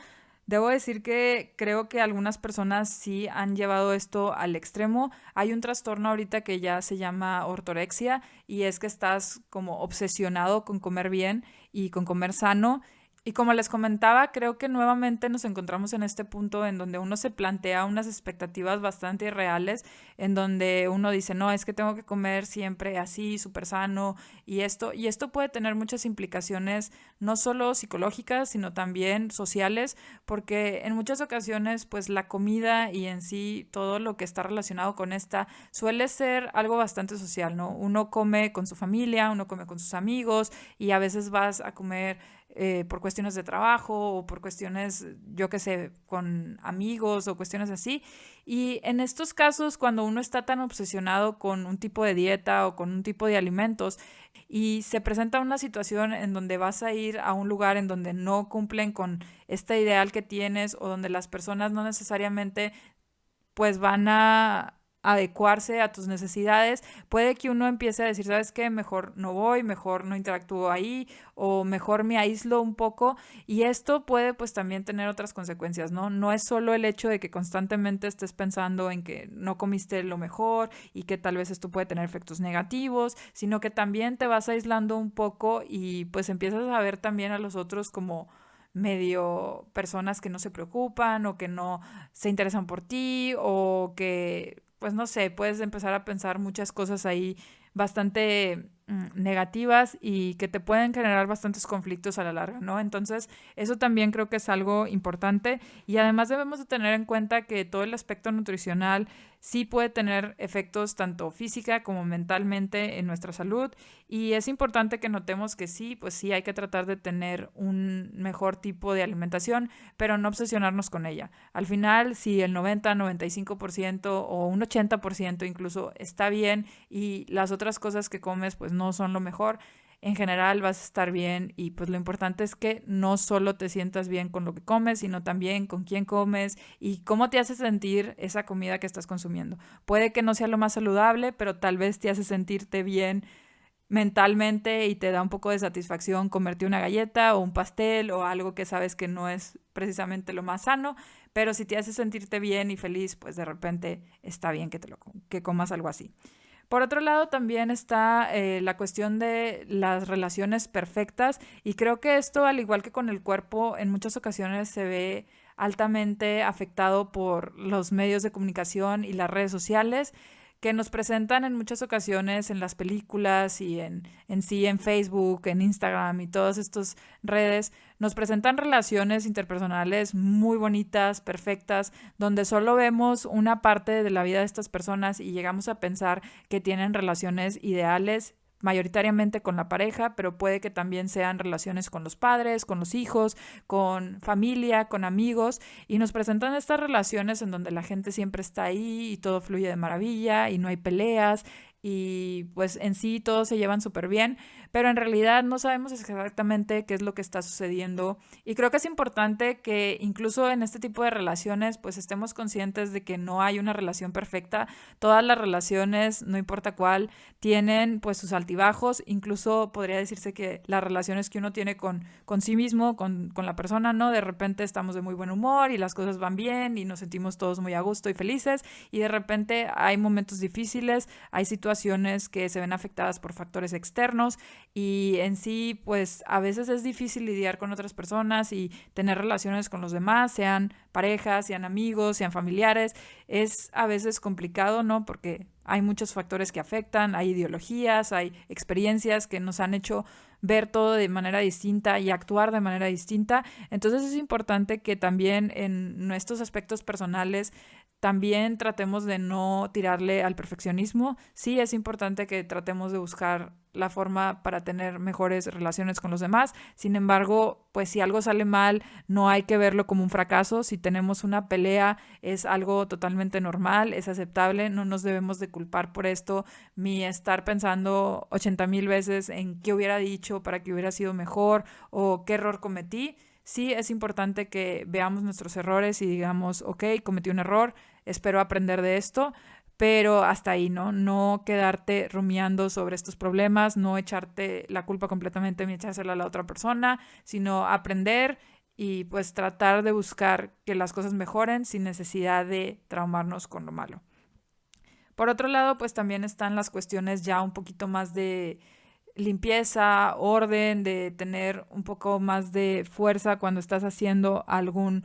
debo decir que creo que algunas personas sí han llevado esto al extremo. Hay un trastorno ahorita que ya se llama ortorexia y es que estás como obsesionado con comer bien y con comer sano. Y como les comentaba, creo que nuevamente nos encontramos en este punto en donde uno se plantea unas expectativas bastante irreales, en donde uno dice, no, es que tengo que comer siempre así, súper sano, y esto puede tener muchas implicaciones, no solo psicológicas, sino también sociales, porque en muchas ocasiones, pues la comida y en sí todo lo que está relacionado con esta suele ser algo bastante social, ¿no? Uno come con su familia, uno come con sus amigos y a veces vas a comer por cuestiones de trabajo o por cuestiones, yo qué sé, con amigos o cuestiones así. Y en estos casos, cuando uno está tan obsesionado con un tipo de dieta o con un tipo de alimentos y se presenta una situación en donde vas a ir a un lugar en donde no cumplen con este ideal que tienes o donde las personas no necesariamente pues van a adecuarse a tus necesidades, puede que uno empiece a decir, ¿sabes qué? Mejor no voy, mejor no interactúo ahí o mejor me aíslo un poco, y esto puede pues también tener otras consecuencias, ¿no? No es solo el hecho de que constantemente estés pensando en que no comiste lo mejor y que tal vez esto puede tener efectos negativos, sino que también te vas aislando un poco y pues empiezas a ver también a los otros como medio personas que no se preocupan o que no se interesan por ti o que, pues no sé, puedes empezar a pensar muchas cosas ahí bastante negativas y que te pueden generar bastantes conflictos a la larga, ¿no? Entonces, eso también creo que es algo importante y además debemos de tener en cuenta que todo el aspecto nutricional sí puede tener efectos tanto física como mentalmente en nuestra salud, y es importante que notemos que sí, pues sí hay que tratar de tener un mejor tipo de alimentación, pero no obsesionarnos con ella. Al final, si el 90-95% o un 80% incluso está bien y las otras cosas que comes pues no son lo mejor, en general vas a estar bien, y pues lo importante es que no solo te sientas bien con lo que comes, sino también con quién comes y cómo te hace sentir esa comida que estás consumiendo. Puede que no sea lo más saludable, pero tal vez te hace sentirte bien mentalmente y te da un poco de satisfacción comerte una galleta o un pastel o algo que sabes que no es precisamente lo más sano, pero si te hace sentirte bien y feliz, pues de repente está bien que comas algo así. Por otro lado, también está la cuestión de las relaciones perfectas, y creo que esto, al igual que con el cuerpo, en muchas ocasiones se ve altamente afectado por los medios de comunicación y las redes sociales, que nos presentan en muchas ocasiones en las películas y en sí en Facebook, en Instagram y todas estas redes, nos presentan relaciones interpersonales muy bonitas, perfectas, donde solo vemos una parte de la vida de estas personas y llegamos a pensar que tienen relaciones ideales, mayoritariamente con la pareja, pero puede que también sean relaciones con los padres, con los hijos, con familia, con amigos, y nos presentan estas relaciones en donde la gente siempre está ahí y todo fluye de maravilla y no hay peleas y pues en sí todos se llevan súper bien, pero en realidad no sabemos exactamente qué es lo que está sucediendo, y creo que es importante que incluso en este tipo de relaciones pues estemos conscientes de que no hay una relación perfecta. Todas las relaciones, no importa cuál, tienen pues sus altibajos, incluso podría decirse que las relaciones que uno tiene con sí mismo, con la persona, ¿no? De repente estamos de muy buen humor y las cosas van bien y nos sentimos todos muy a gusto y felices, y de repente hay momentos difíciles, hay situaciones que se ven afectadas por factores externos, y en sí pues a veces es difícil lidiar con otras personas y tener relaciones con los demás, sean parejas, sean amigos, sean familiares. Es a veces complicado, ¿no? Porque hay muchos factores que afectan, hay ideologías, hay experiencias que nos han hecho ver todo de manera distinta y actuar de manera distinta. Entonces es importante que también en nuestros aspectos personales también tratemos de no tirarle al perfeccionismo. Sí, es importante que tratemos de buscar la forma para tener mejores relaciones con los demás. Sin embargo, pues si algo sale mal, no hay que verlo como un fracaso. Si tenemos una pelea, es algo totalmente normal, es aceptable, no nos debemos de culpar por esto, ni estar pensando 80,000 veces en qué hubiera dicho para que hubiera sido mejor o qué error cometí. Sí, es importante que veamos nuestros errores y digamos, ok, cometí un error, espero aprender de esto, pero hasta ahí, ¿no? No quedarte rumiando sobre estos problemas, no echarte la culpa completamente ni echársela a la otra persona, sino aprender y pues tratar de buscar que las cosas mejoren sin necesidad de traumarnos con lo malo. Por otro lado, pues también están las cuestiones ya un poquito más de limpieza, orden, de tener un poco más de fuerza cuando estás haciendo algún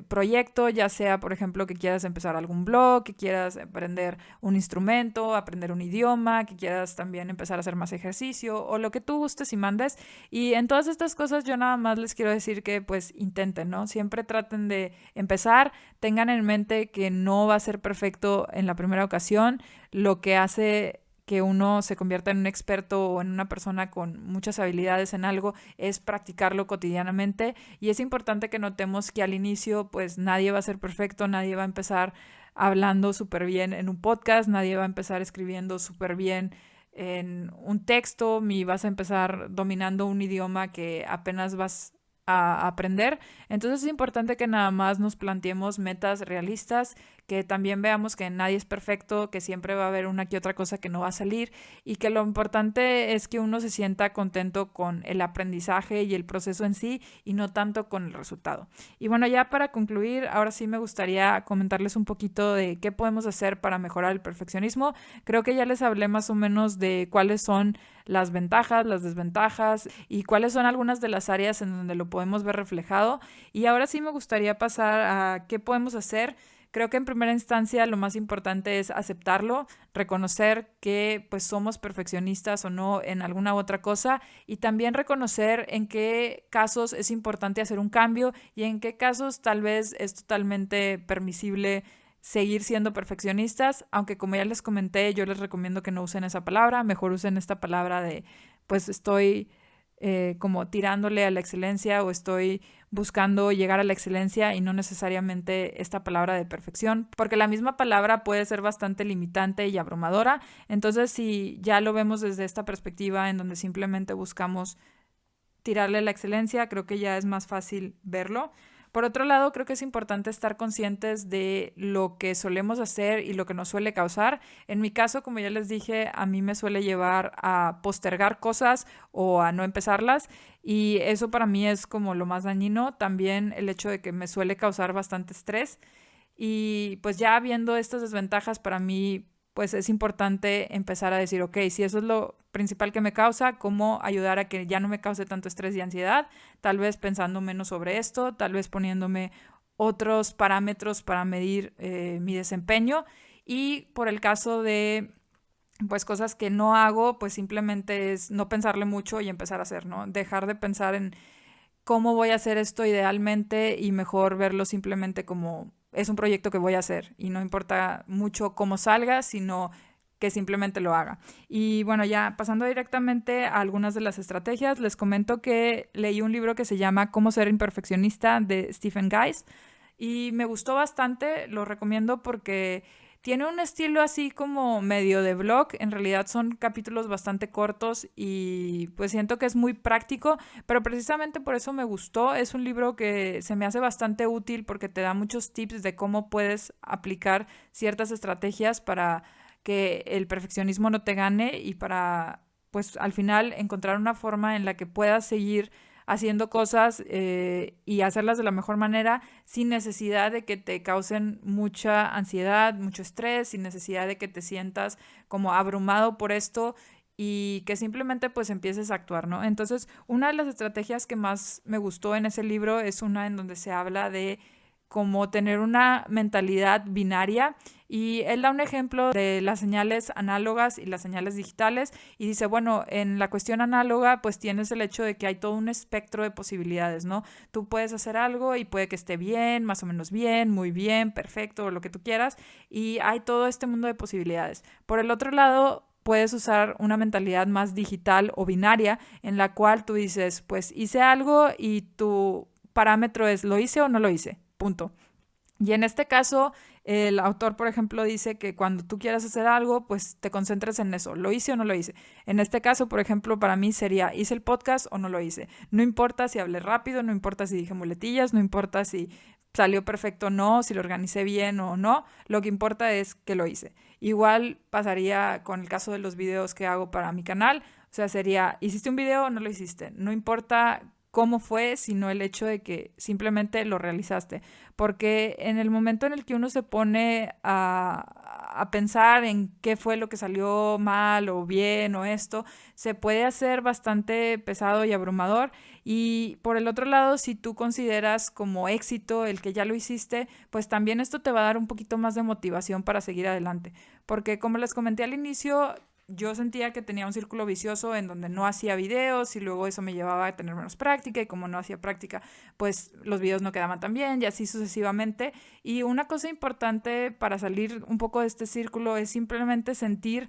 proyecto, ya sea, por ejemplo, que quieras empezar algún blog, que quieras aprender un instrumento, aprender un idioma, que quieras también empezar a hacer más ejercicio o lo que tú gustes y mandes. Y en todas estas cosas yo nada más les quiero decir que pues intenten, ¿no? Siempre traten de empezar, tengan en mente que no va a ser perfecto en la primera ocasión. Lo que hace que uno se convierta en un experto o en una persona con muchas habilidades en algo es practicarlo cotidianamente, y es importante que notemos que al inicio pues nadie va a ser perfecto, nadie va a empezar hablando súper bien en un podcast, nadie va a empezar escribiendo súper bien en un texto, ni vas a empezar dominando un idioma que apenas vas a aprender. Entonces es importante que nada más nos planteemos metas realistas, que también veamos que nadie es perfecto, que siempre va a haber una que otra cosa que no va a salir, y que lo importante es que uno se sienta contento con el aprendizaje y el proceso en sí y no tanto con el resultado. Y bueno, ya para concluir, ahora sí me gustaría comentarles un poquito de qué podemos hacer para mejorar el perfeccionismo. Creo que ya les hablé más o menos de cuáles son las ventajas, las desventajas y cuáles son algunas de las áreas en donde lo podemos ver reflejado. Y ahora sí me gustaría pasar a qué podemos hacer. Creo que en primera instancia lo más importante es aceptarlo, reconocer que pues somos perfeccionistas o no en alguna otra cosa, y también reconocer en qué casos es importante hacer un cambio y en qué casos tal vez es totalmente permisible seguir siendo perfeccionistas, aunque como ya les comenté, yo les recomiendo que no usen esa palabra, mejor usen esta palabra de pues estoy como tirándole a la excelencia o estoy buscando llegar a la excelencia, y no necesariamente esta palabra de perfección, porque la misma palabra puede ser bastante limitante y abrumadora. Entonces, si ya lo vemos desde esta perspectiva en donde simplemente buscamos tirarle a la excelencia, creo que ya es más fácil verlo. Por otro lado, creo que es importante estar conscientes de lo que solemos hacer y lo que nos suele causar. En mi caso, como ya les dije, a mí me suele llevar a postergar cosas o a no empezarlas, y eso para mí es como lo más dañino. También el hecho de que me suele causar bastante estrés. Y pues ya viendo estas desventajas, para mí pues es importante empezar a decir, ok, si eso es lo principal que me causa, ¿cómo ayudar a que ya no me cause tanto estrés y ansiedad? Tal vez pensando menos sobre esto, tal vez poniéndome otros parámetros para medir mi desempeño. Y por el caso de pues cosas que no hago, pues simplemente es no pensarle mucho y empezar a hacer, ¿no? Dejar de pensar en cómo voy a hacer esto idealmente y mejor verlo simplemente como es un proyecto que voy a hacer y no importa mucho cómo salga, sino que simplemente lo haga. Y bueno, ya pasando directamente a algunas de las estrategias, les comento que leí un libro que se llama Cómo ser imperfeccionista de Stephen Guise y me gustó bastante, lo recomiendo porque tiene un estilo así como medio de blog, en realidad son capítulos bastante cortos y pues siento que es muy práctico, pero precisamente por eso me gustó. Es un libro que se me hace bastante útil porque te da muchos tips de cómo puedes aplicar ciertas estrategias para que el perfeccionismo no te gane y para pues al final encontrar una forma en la que puedas seguir haciendo cosas y hacerlas de la mejor manera sin necesidad de que te causen mucha ansiedad, mucho estrés, sin necesidad de que te sientas como abrumado por esto y que simplemente pues empieces a actuar, ¿no? Entonces, una de las estrategias que más me gustó en ese libro es una en donde se habla de cómo tener una mentalidad binaria y él da un ejemplo de las señales análogas y las señales digitales y dice, bueno, en la cuestión análoga pues tienes el hecho de que hay todo un espectro de posibilidades, ¿no? Tú puedes hacer algo y puede que esté bien, más o menos bien, muy bien, perfecto, lo que tú quieras, y hay todo este mundo de posibilidades. Por el otro lado, puedes usar una mentalidad más digital o binaria en la cual tú dices, pues hice algo y tu parámetro es, ¿lo hice o no lo hice? Punto. Y en este caso, el autor, por ejemplo, dice que cuando tú quieras hacer algo, pues te concentres en eso. ¿Lo hice o no lo hice? En este caso, por ejemplo, para mí sería, ¿hice el podcast o no lo hice? No importa si hablé rápido, no importa si dije muletillas, no importa si salió perfecto o no, si lo organicé bien o no. Lo que importa es que lo hice. Igual pasaría con el caso de los videos que hago para mi canal. O sea, sería, ¿hiciste un video o no lo hiciste? No importa cómo fue, sino el hecho de que simplemente lo realizaste. Porque en el momento en el que uno se pone a pensar en qué fue lo que salió mal o bien o esto, se puede hacer bastante pesado y abrumador. Y por el otro lado, si tú consideras como éxito el que ya lo hiciste, pues también esto te va a dar un poquito más de motivación para seguir adelante. Porque como les comenté al inicio, yo sentía que tenía un círculo vicioso en donde no hacía videos y luego eso me llevaba a tener menos práctica y como no hacía práctica, pues los videos no quedaban tan bien y así sucesivamente. Y una cosa importante para salir un poco de este círculo es simplemente sentir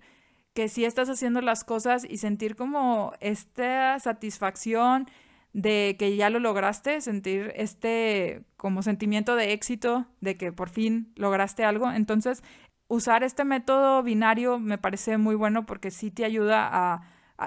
que sí estás haciendo las cosas y sentir como esta satisfacción de que ya lo lograste, sentir este como sentimiento de éxito, de que por fin lograste algo. Entonces, usar este método binario me parece muy bueno porque sí te ayuda a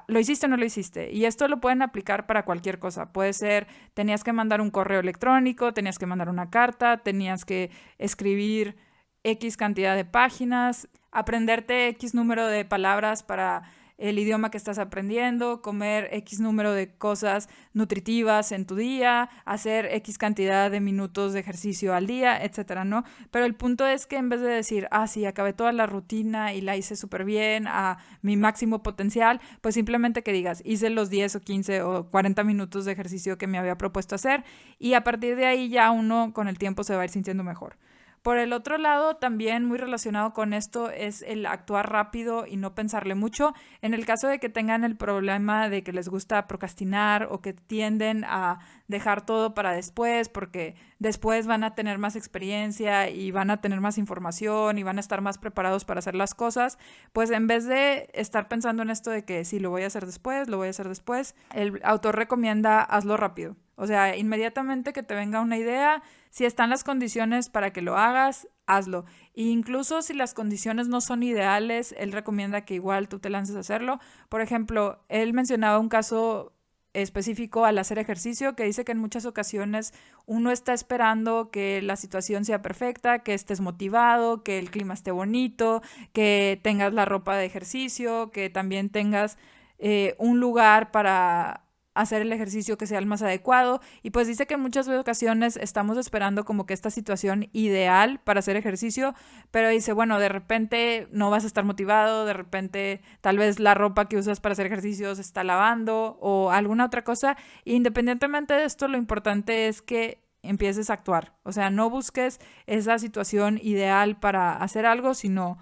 ¿lo hiciste o no lo hiciste? Y esto lo pueden aplicar para cualquier cosa. Puede ser, tenías que mandar un correo electrónico, tenías que mandar una carta, tenías que escribir X cantidad de páginas, aprenderte X número de palabras para el idioma que estás aprendiendo, comer X número de cosas nutritivas en tu día, hacer X cantidad de minutos de ejercicio al día, etcétera, ¿no? Pero el punto es que en vez de decir, ah, sí, acabé toda la rutina y la hice súper bien a mi máximo potencial, pues simplemente que digas, hice los 10 o 15 o 40 minutos de ejercicio que me había propuesto hacer y a partir de ahí ya uno con el tiempo se va a ir sintiendo mejor. Por el otro lado, también muy relacionado con esto es el actuar rápido y no pensarle mucho. En el caso de que tengan el problema de que les gusta procrastinar o que tienden a dejar todo para después porque después van a tener más experiencia y van a tener más información y van a estar más preparados para hacer las cosas, pues en vez de estar pensando en esto de que sí, lo voy a hacer después, lo voy a hacer después, el autor recomienda hazlo rápido. O sea, inmediatamente que te venga una idea, si están las condiciones para que lo hagas, hazlo. E incluso si las condiciones no son ideales, él recomienda que igual tú te lances a hacerlo. Por ejemplo, él mencionaba un caso específico al hacer ejercicio, que dice que en muchas ocasiones uno está esperando que la situación sea perfecta, que estés motivado, que el clima esté bonito, que tengas la ropa de ejercicio, que también tengas un lugar para hacer el ejercicio que sea el más adecuado. Y pues dice que en muchas ocasiones estamos esperando como que esta situación ideal para hacer ejercicio, pero dice, bueno, de repente no vas a estar motivado, de repente tal vez la ropa que usas para hacer ejercicio se está lavando o alguna otra cosa. Independientemente de esto, lo importante es que empieces a actuar. O sea, no busques esa situación ideal para hacer algo, sino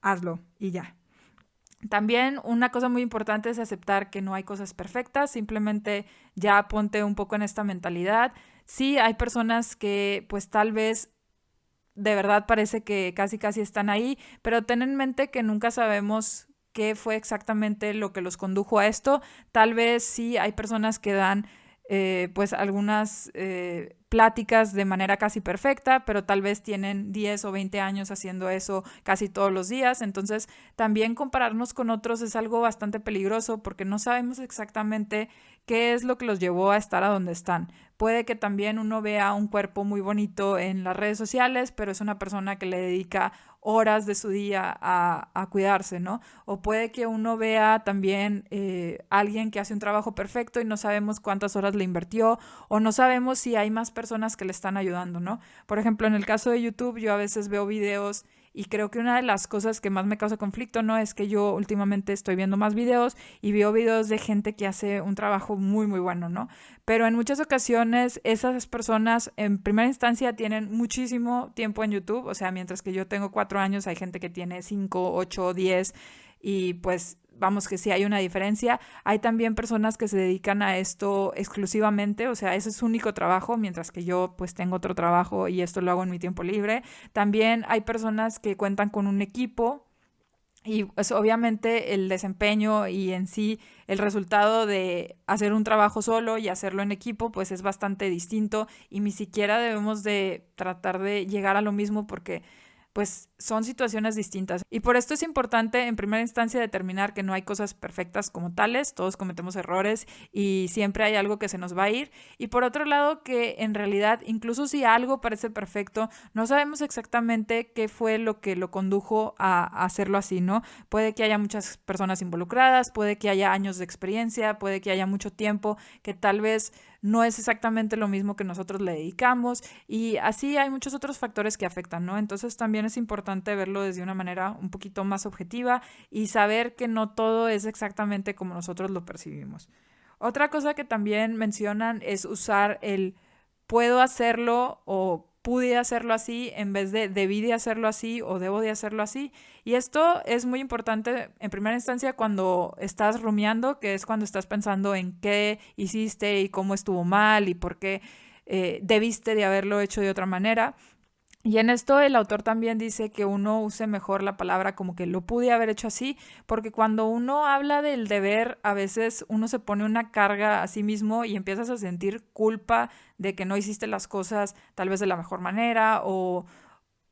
hazlo y ya. También una cosa muy importante es aceptar que no hay cosas perfectas, simplemente ya ponte un poco en esta mentalidad. Sí, hay personas que pues tal vez de verdad parece que casi están ahí, pero ten en mente que nunca sabemos qué fue exactamente lo que los condujo a esto. Tal vez sí hay personas que dan pues algunas pláticas de manera casi perfecta, pero tal vez tienen 10 o 20 años haciendo eso casi todos los días. Entonces también compararnos con otros es algo bastante peligroso porque no sabemos exactamente qué es lo que los llevó a estar a donde están. Puede que también uno vea un cuerpo muy bonito en las redes sociales, pero es una persona que le dedica horas de su día a cuidarse, ¿no? O puede que uno vea también alguien que hace un trabajo perfecto y no sabemos cuántas horas le invirtió o no sabemos si hay más personas que le están ayudando, ¿no? Por ejemplo, en el caso de YouTube, yo a veces veo videos y creo que una de las cosas que más me causa conflicto, ¿no? Es que yo últimamente estoy viendo más videos y veo videos de gente que hace un trabajo muy bueno, ¿no? Pero en muchas ocasiones esas personas en primera instancia tienen muchísimo tiempo en YouTube, o sea, mientras que yo tengo 4 años, hay gente que tiene 5, 8, 10 y pues vamos que sí hay una diferencia. Hay también personas que se dedican a esto exclusivamente, o sea, ese es su único trabajo, mientras que yo pues tengo otro trabajo y esto lo hago en mi tiempo libre. También hay personas que cuentan con un equipo y pues obviamente el desempeño y en sí el resultado de hacer un trabajo solo y hacerlo en equipo pues es bastante distinto y ni siquiera debemos de tratar de llegar a lo mismo porque pues son situaciones distintas. Y por esto es importante en primera instancia determinar que no hay cosas perfectas como tales, todos cometemos errores y siempre hay algo que se nos va a ir. Y por otro lado que en realidad incluso si algo parece perfecto, no sabemos exactamente qué fue lo que lo condujo a hacerlo así, ¿no? Puede que haya muchas personas involucradas, puede que haya años de experiencia, puede que haya mucho tiempo que tal vez no es exactamente lo mismo que nosotros le dedicamos y así hay muchos otros factores que afectan, ¿no? Entonces también es importante verlo desde una manera un poquito más objetiva y saber que no todo es exactamente como nosotros lo percibimos. Otra cosa que también mencionan es usar el puedo hacerlo o pude hacerlo así en vez de debí de hacerlo así o debo de hacerlo así. Y esto es muy importante en primera instancia cuando estás rumiando, que es cuando estás pensando en qué hiciste y cómo estuvo mal y por qué debiste de haberlo hecho de otra manera. Y en esto el autor también dice que uno use mejor la palabra como que lo pude haber hecho así, porque cuando uno habla del deber, a veces uno se pone una carga a sí mismo y empiezas a sentir culpa de que no hiciste las cosas tal vez de la mejor manera o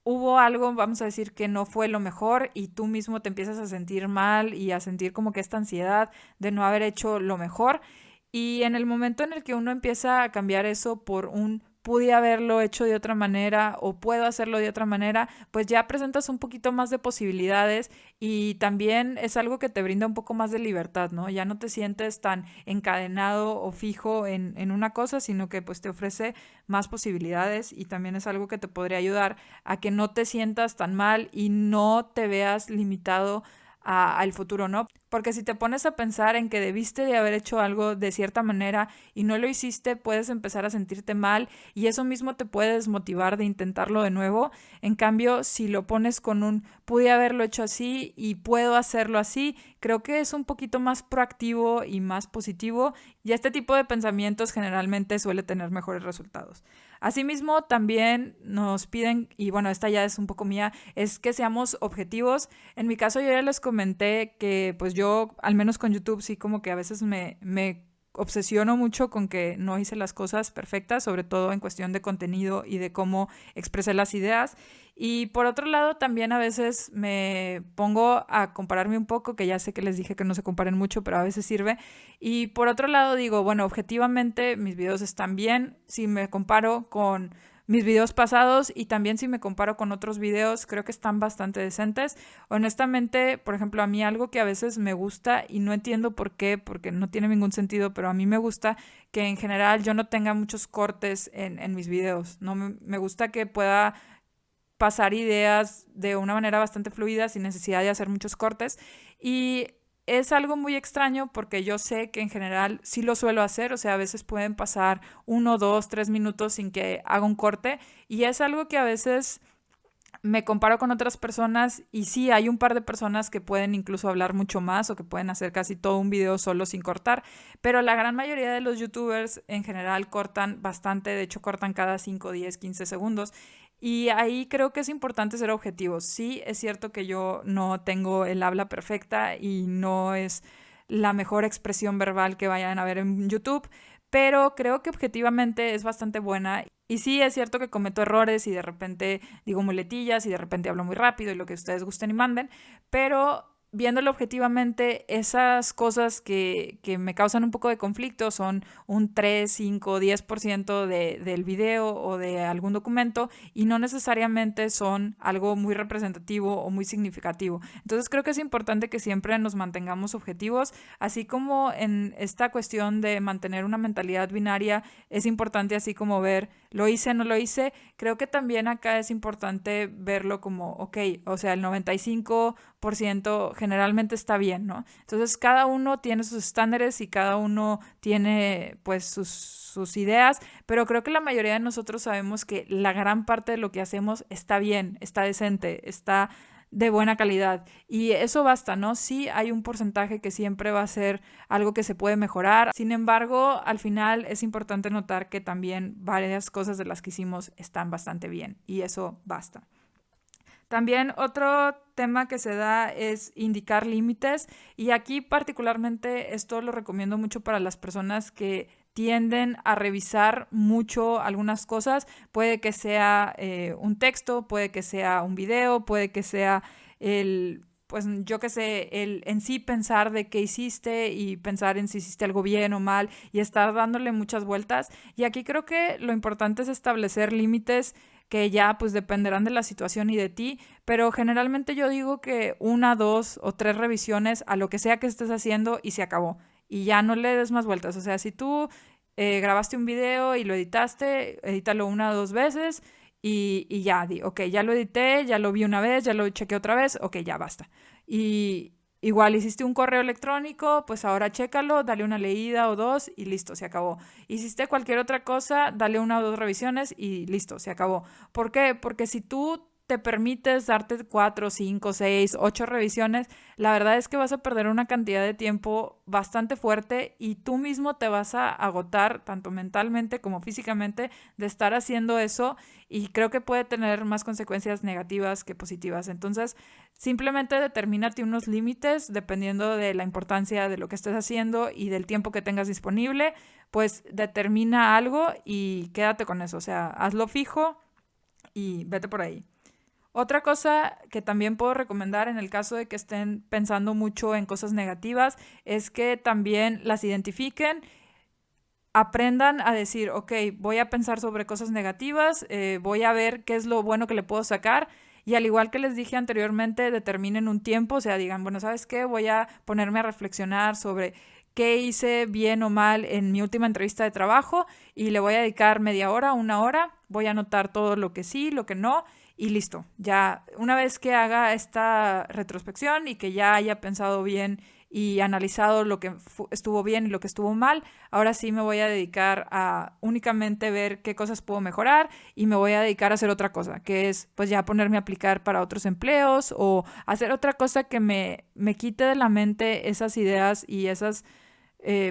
hubo algo, vamos a decir, que no fue lo mejor y tú mismo te empiezas a sentir mal y a sentir como que esta ansiedad de no haber hecho lo mejor. Y en el momento en el que uno empieza a cambiar eso por un pude haberlo hecho de otra manera o puedo hacerlo de otra manera, pues ya presentas un poquito más de posibilidades y también es algo que te brinda un poco más de libertad, ¿no? Ya no te sientes tan encadenado o fijo en una cosa, sino que pues te ofrece más posibilidades y también es algo que te podría ayudar a que no te sientas tan mal y no te veas limitado al futuro, ¿no? Porque si te pones a pensar en que debiste de haber hecho algo de cierta manera y no lo hiciste, puedes empezar a sentirte mal y eso mismo te puede desmotivar de intentarlo de nuevo. En cambio, si lo pones con un pude haberlo hecho así y puedo hacerlo así, creo que es un poquito más proactivo y más positivo y este tipo de pensamientos generalmente suele tener mejores resultados. Asimismo, también nos piden, y bueno, esta ya es un poco mía, es que seamos objetivos. En mi caso, yo ya les comenté que pues yo, al menos con YouTube, sí como que a veces me obsesiono mucho con que no hice las cosas perfectas, sobre todo en cuestión de contenido y de cómo expresé las ideas. Y por otro lado, también a veces me pongo a compararme un poco, que ya sé que les dije que no se comparen mucho, pero a veces sirve. Y por otro lado digo, bueno, objetivamente mis videos están bien. Si me comparo con mis videos pasados y también si me comparo con otros videos, creo que están bastante decentes. Honestamente, por ejemplo, a mí algo que a veces me gusta y no entiendo por qué, porque no tiene ningún sentido, pero a mí me gusta que en general yo no tenga muchos cortes en mis videos. No me gusta que pueda pasar ideas de una manera bastante fluida sin necesidad de hacer muchos cortes. Y es algo muy extraño porque yo sé que en general sí lo suelo hacer, o sea, a veces pueden pasar 1, 2, 3 minutos sin que haga un corte y es algo que a veces me comparo con otras personas y sí, hay un par de personas que pueden incluso hablar mucho más o que pueden hacer casi todo un video solo sin cortar, pero la gran mayoría de los youtubers en general cortan bastante, de hecho cortan cada 5, 10, 15 segundos y ahí creo que es importante ser objetivos. Sí, es cierto que yo no tengo el habla perfecta y no es la mejor expresión verbal que vayan a ver en YouTube, pero creo que objetivamente es bastante buena. Y sí, es cierto que cometo errores y de repente digo muletillas y de repente hablo muy rápido y lo que ustedes gusten y manden, pero viéndolo objetivamente, esas cosas que me causan un poco de conflicto son un 3, 5, 10% del video o de algún documento y no necesariamente son algo muy representativo o muy significativo. Entonces creo que es importante que siempre nos mantengamos objetivos, así como en esta cuestión de mantener una mentalidad binaria, es importante así como ver, lo hice, no lo hice, creo que también acá es importante verlo como, ok, o sea, el 95% generalmente está bien, ¿no? Entonces cada uno tiene sus estándares y cada uno tiene pues sus ideas, pero creo que la mayoría de nosotros sabemos que la gran parte de lo que hacemos está bien, está decente, está de buena calidad y eso basta, ¿no? Sí hay un porcentaje que siempre va a ser algo que se puede mejorar, sin embargo, al final es importante notar que también varias cosas de las que hicimos están bastante bien y eso basta. También otro tema que se da es indicar límites y aquí particularmente esto lo recomiendo mucho para las personas que tienden a revisar mucho algunas cosas. Puede que sea un texto, puede que sea un video, puede que sea pues yo qué sé, el en sí pensar de qué hiciste y pensar en si hiciste algo bien o mal y estar dándole muchas vueltas. Y aquí creo que lo importante es establecer límites que ya pues dependerán de la situación y de ti, pero generalmente yo digo que 1, 2 o 3 revisiones a lo que sea que estés haciendo y se acabó. Y ya no le des más vueltas. O sea, si tú grabaste un video y lo editaste, edítalo 1 o 2 veces y ya, ok, ya lo edité, ya lo vi una vez, ya lo chequé otra vez, ok, ya basta. Y igual hiciste un correo electrónico, pues ahora chécalo, dale una leída o dos y listo, se acabó. Hiciste cualquier otra cosa, dale 1 o 2 revisiones y listo, se acabó. ¿Por qué? Porque si tú te permites darte 4, 5, 6, 8 revisiones, la verdad es que vas a perder una cantidad de tiempo bastante fuerte y tú mismo te vas a agotar tanto mentalmente como físicamente de estar haciendo eso y creo que puede tener más consecuencias negativas que positivas. Entonces, simplemente determínate unos límites dependiendo de la importancia de lo que estés haciendo y del tiempo que tengas disponible, pues determina algo y quédate con eso, o sea, hazlo fijo y vete por ahí. Otra cosa que también puedo recomendar en el caso de que estén pensando mucho en cosas negativas es que también las identifiquen, aprendan a decir, ok, voy a pensar sobre cosas negativas, voy a ver qué es lo bueno que le puedo sacar y al igual que les dije anteriormente, determinen un tiempo, o sea, digan, bueno, ¿sabes qué? Voy a ponerme a reflexionar sobre qué hice bien o mal en mi última entrevista de trabajo y le voy a dedicar media hora, 1 hora, voy a anotar todo lo que sí, lo que no y listo. Ya una vez que haga esta retrospección y que ya haya pensado bien y analizado lo que estuvo bien y lo que estuvo mal, ahora sí me voy a dedicar a únicamente ver qué cosas puedo mejorar y me voy a dedicar a hacer otra cosa, que es pues ya ponerme a aplicar para otros empleos o hacer otra cosa que me quite de la mente esas ideas y esas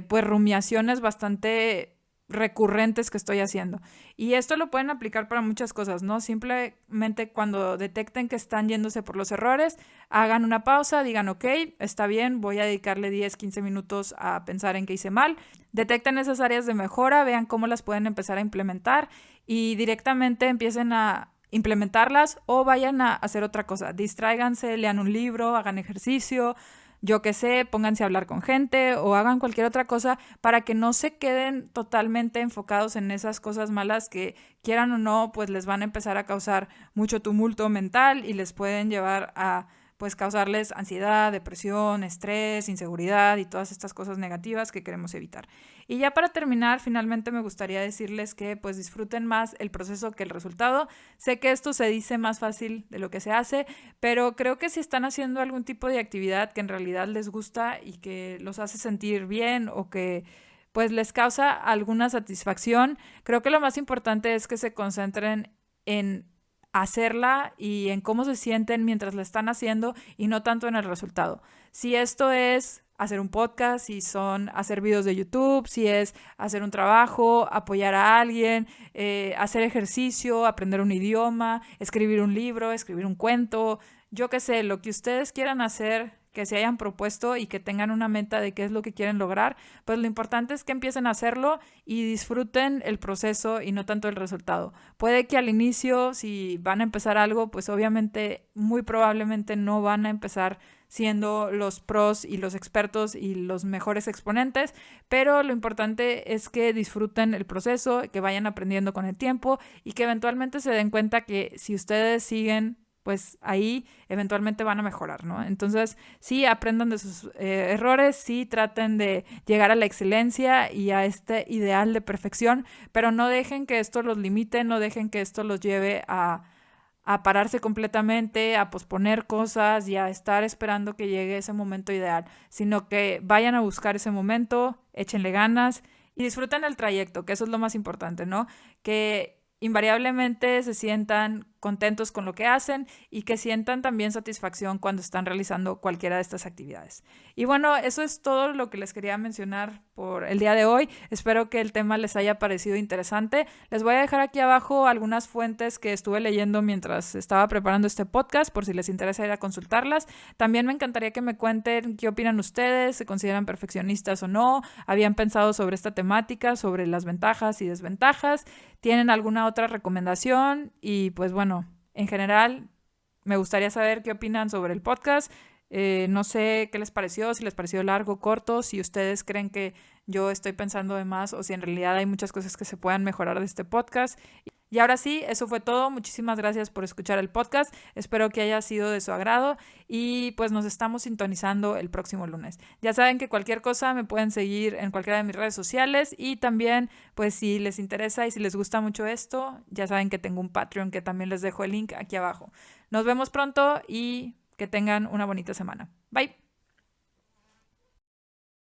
pues rumiaciones bastante recurrentes que estoy haciendo. Y esto lo pueden aplicar para muchas cosas, ¿no? Simplemente cuando detecten que están yéndose por los errores, hagan una pausa, digan, ok, está bien, voy a dedicarle 10, 15 minutos a pensar en qué hice mal. Detecten esas áreas de mejora, vean cómo las pueden empezar a implementar y directamente empiecen a implementarlas o vayan a hacer otra cosa. Distráiganse, lean un libro, hagan ejercicio, yo qué sé, pónganse a hablar con gente o hagan cualquier otra cosa para que no se queden totalmente enfocados en esas cosas malas que quieran o no, pues les van a empezar a causar mucho tumulto mental y les pueden llevar a pues causarles ansiedad, depresión, estrés, inseguridad y todas estas cosas negativas que queremos evitar. Y ya para terminar, finalmente me gustaría decirles que pues disfruten más el proceso que el resultado. Sé que esto se dice más fácil de lo que se hace, pero creo que si están haciendo algún tipo de actividad que en realidad les gusta y que los hace sentir bien o que pues les causa alguna satisfacción, creo que lo más importante es que se concentren en hacerla y en cómo se sienten mientras la están haciendo y no tanto en el resultado. Si esto es hacer un podcast, si son hacer videos de YouTube, si es hacer un trabajo, apoyar a alguien, hacer ejercicio, aprender un idioma, escribir un libro, escribir un cuento, yo qué sé, lo que ustedes quieran hacer, que se hayan propuesto y que tengan una meta de qué es lo que quieren lograr, pues lo importante es que empiecen a hacerlo y disfruten el proceso y no tanto el resultado. Puede que al inicio, si van a empezar algo, pues obviamente, muy probablemente no van a empezar siendo los pros y los expertos y los mejores exponentes, pero lo importante es que disfruten el proceso, que vayan aprendiendo con el tiempo y que eventualmente se den cuenta que si ustedes siguen pues ahí eventualmente van a mejorar, ¿no? Entonces, sí aprendan de sus errores, sí traten de llegar a la excelencia y a este ideal de perfección, pero no dejen que esto los limite, no dejen que esto los lleve a pararse completamente, a posponer cosas y a estar esperando que llegue ese momento ideal, sino que vayan a buscar ese momento, échenle ganas y disfruten el trayecto, que eso es lo más importante, ¿no? Que invariablemente se sientan contentos con lo que hacen y que sientan también satisfacción cuando están realizando cualquiera de estas actividades. Y bueno, eso es todo lo que les quería mencionar por el día de hoy. Espero que el tema les haya parecido interesante. Les voy a dejar aquí abajo algunas fuentes que estuve leyendo mientras estaba preparando este podcast, por si les interesa ir a consultarlas. También me encantaría que me cuenten qué opinan ustedes, se consideran perfeccionistas o no, habían pensado sobre esta temática, sobre las ventajas y desventajas, tienen alguna otra recomendación y pues bueno, en general, me gustaría saber qué opinan sobre el podcast. No sé qué les pareció, si les pareció largo, corto, si ustedes creen que yo estoy pensando de más o si en realidad hay muchas cosas que se puedan mejorar de este podcast. Y ahora sí, eso fue todo. Muchísimas gracias por escuchar el podcast. Espero que haya sido de su agrado y pues nos estamos sintonizando el próximo lunes. Ya saben que cualquier cosa me pueden seguir en cualquiera de mis redes sociales y también pues si les interesa y si les gusta mucho esto, ya saben que tengo un Patreon que también les dejo el link aquí abajo. Nos vemos pronto y que tengan una bonita semana. Bye.